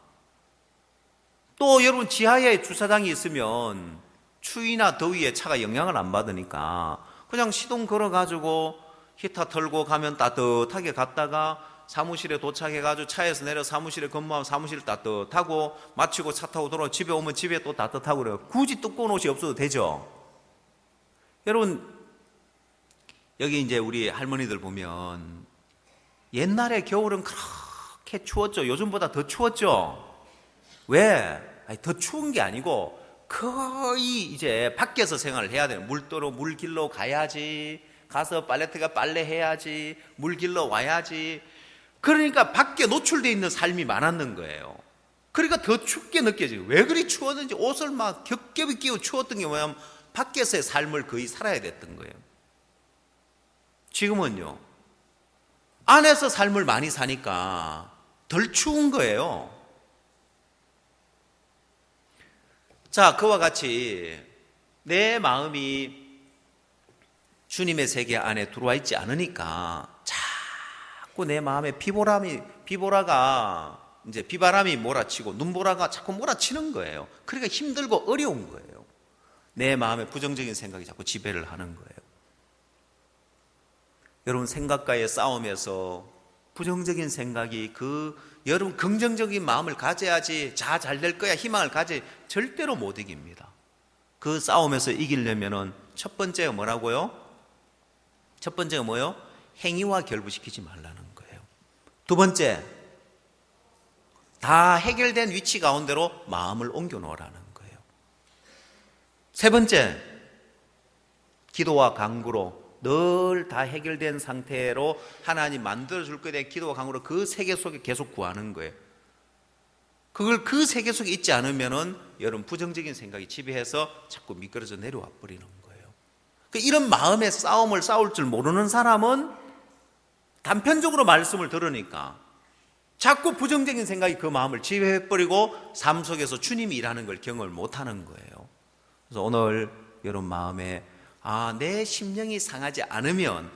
또 여러분 지하에 주차장이 있으면 추위나 더위에 차가 영향을 안 받으니까 그냥 시동 걸어가지고 히터 털고 가면 따뜻하게 갔다가 사무실에 도착해가지고 차에서 내려 사무실에 근무하면 사무실 따뜻하고, 마치고 차 타고 돌아오면 집에 오면 집에 또 따뜻하고 그래요. 굳이 두꺼운 옷이 없어도 되죠. 여러분, 여기 이제 우리 할머니들 보면 옛날에 겨울은 그렇게 추웠죠. 요즘보다 더 추웠죠. 왜? 더 추운 게 아니고 거의 이제 밖에서 생활을 해야 돼요. 물 길러 가야지, 가서 빨래터가 빨래해야지, 물 길러 와야지. 그러니까 밖에 노출되어 있는 삶이 많았는 거예요. 그러니까 더 춥게 느껴져요. 왜 그리 추웠는지, 옷을 막 겹겹이 끼고 추웠던 게 뭐냐면 밖에서의 삶을 거의 살아야 됐던 거예요. 지금은요, 안에서 삶을 많이 사니까 덜 추운 거예요. 자, 그와 같이 내 마음이 주님의 세계 안에 들어와 있지 않으니까 자꾸 내 마음에 비바람이 몰아치고 눈보라가 자꾸 몰아치는 거예요. 그러니까 힘들고 어려운 거예요. 내 마음에 부정적인 생각이 자꾸 지배를 하는 거예요. 여러분, 생각과의 싸움에서 부정적인 생각이 여러분 긍정적인 마음을 가져야지, 잘 될 거야 희망을 가져야 절대로 못 이깁니다. 그 싸움에서 이기려면은 첫 번째가 뭐라고요? 첫 번째가 뭐요? 행위와 결부시키지 말라는 거예요. 두 번째, 다 해결된 위치 가운데로 마음을 옮겨 놓으라는 거예요. 세 번째, 기도와 간구로 늘 다 해결된 상태로 하나님 만들어줄 거에 대한 기도와 간구로 그 세계 속에 계속 구하는 거예요. 그 세계 속에 있지 않으면은 여러분 부정적인 생각이 지배해서 자꾸 미끄러져 내려와 버리는 거예요. 이런 마음의 싸움을 싸울 줄 모르는 사람은 단편적으로 말씀을 들으니까 자꾸 부정적인 생각이 그 마음을 지배해버리고 삶 속에서 주님이 일하는 걸 경험을 못하는 거예요. 그래서 오늘 여러분 마음에 내 심령이 상하지 않으면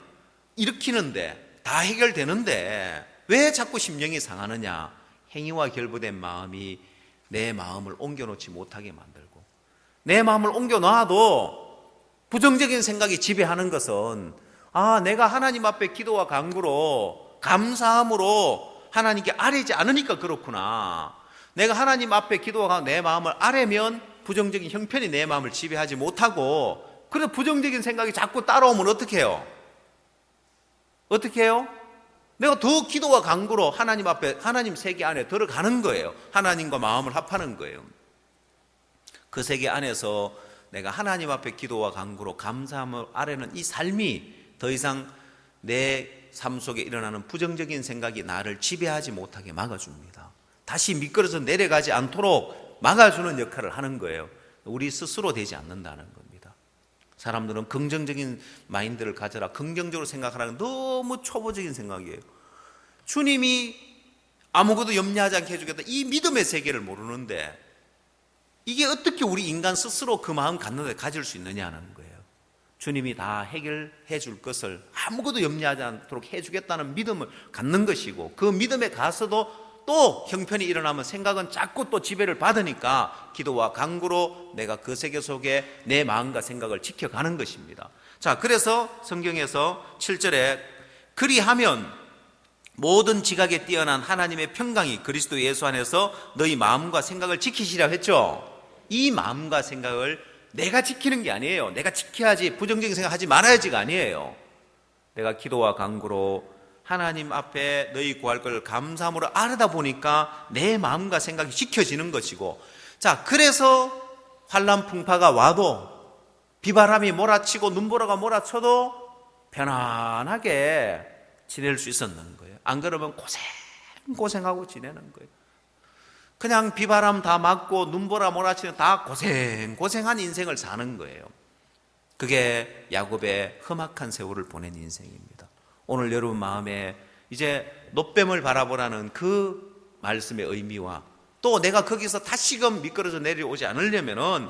일으키는데 다 해결되는데 왜 자꾸 심령이 상하느냐? 행위와 결부된 마음이 내 마음을 옮겨놓지 못하게 만들고, 내 마음을 옮겨놔도 부정적인 생각이 지배하는 것은 내가 하나님 앞에 기도와 간구로 감사함으로 하나님께 아뢰지 않으니까 그렇구나. 내가 하나님 앞에 기도와 내 마음을 아뢰면 부정적인 형편이 내 마음을 지배하지 못하고, 그래서 부정적인 생각이 자꾸 따라오면 어떻게 해요? 어떻게 해요? 내가 더 기도와 간구로 하나님 앞에, 하나님 세계 안에 들어가는 거예요. 하나님과 마음을 합하는 거예요. 그 세계 안에서 내가 하나님 앞에 기도와 간구로 감사함을 아뢰는 이 삶이 더 이상 내 삶 속에 일어나는 부정적인 생각이 나를 지배하지 못하게 막아줍니다. 다시 미끄러져 내려가지 않도록 막아주는 역할을 하는 거예요. 우리 스스로 되지 않는다는 겁니다. 사람들은 긍정적인 마인드를 가져라, 긍정적으로 생각하라는 너무 초보적인 생각이에요. 주님이 아무것도 염려하지 않게 해주겠다, 이 믿음의 세계를 모르는데 이게 어떻게 우리 인간 스스로 그 마음 갖는데 가질 수 있느냐는 거예요. 주님이 다 해결해 줄 것을 아무것도 염려하지 않도록 해주겠다는 믿음을 갖는 것이고, 그 믿음에 가서도 또 형편이 일어나면 생각은 자꾸 또 지배를 받으니까 기도와 간구로 내가 그 세계 속에 내 마음과 생각을 지켜가는 것입니다. 자, 그래서 성경에서 7절에 그리하면 모든 지각에 뛰어난 하나님의 평강이 그리스도 예수 안에서 너희 마음과 생각을 지키시라 했죠. 이 마음과 생각을 내가 지키는 게 아니에요. 내가 지켜야지, 부정적인 생각하지 말아야지가 아니에요. 내가 기도와 간구로 하나님 앞에 너희 구할 걸 감사함으로 아뢰다 보니까 내 마음과 생각이 지켜지는 것이고, 자, 그래서 환난 풍파가 와도, 비바람이 몰아치고 눈보라가 몰아쳐도 편안하게 지낼 수 있었는 거예요. 안 그러면 고생하고 지내는 거예요. 그냥 비바람 다 맞고 눈보라 몰아치면 다 고생한 인생을 사는 거예요. 그게 야곱의 험악한 세월을 보낸 인생입니다. 오늘 여러분 마음에 이제 놋뱀을 바라보라는 그 말씀의 의미와, 또 내가 거기서 다시금 미끄러져 내려오지 않으려면은,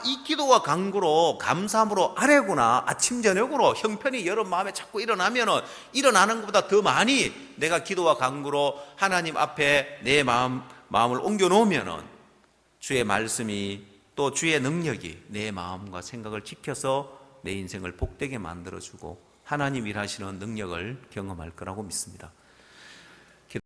이 기도와 간구로 감사함으로 아뢰구나. 아침 저녁으로 형편이 여러분 마음에 자꾸 일어나면은, 일어나는 것보다 더 많이 내가 기도와 간구로 하나님 앞에 내 마음을 옮겨 놓으면은 주의 말씀이, 또 주의 능력이 내 마음과 생각을 지켜서 내 인생을 복되게 만들어주고 하나님 일하시는 능력을 경험할 거라고 믿습니다.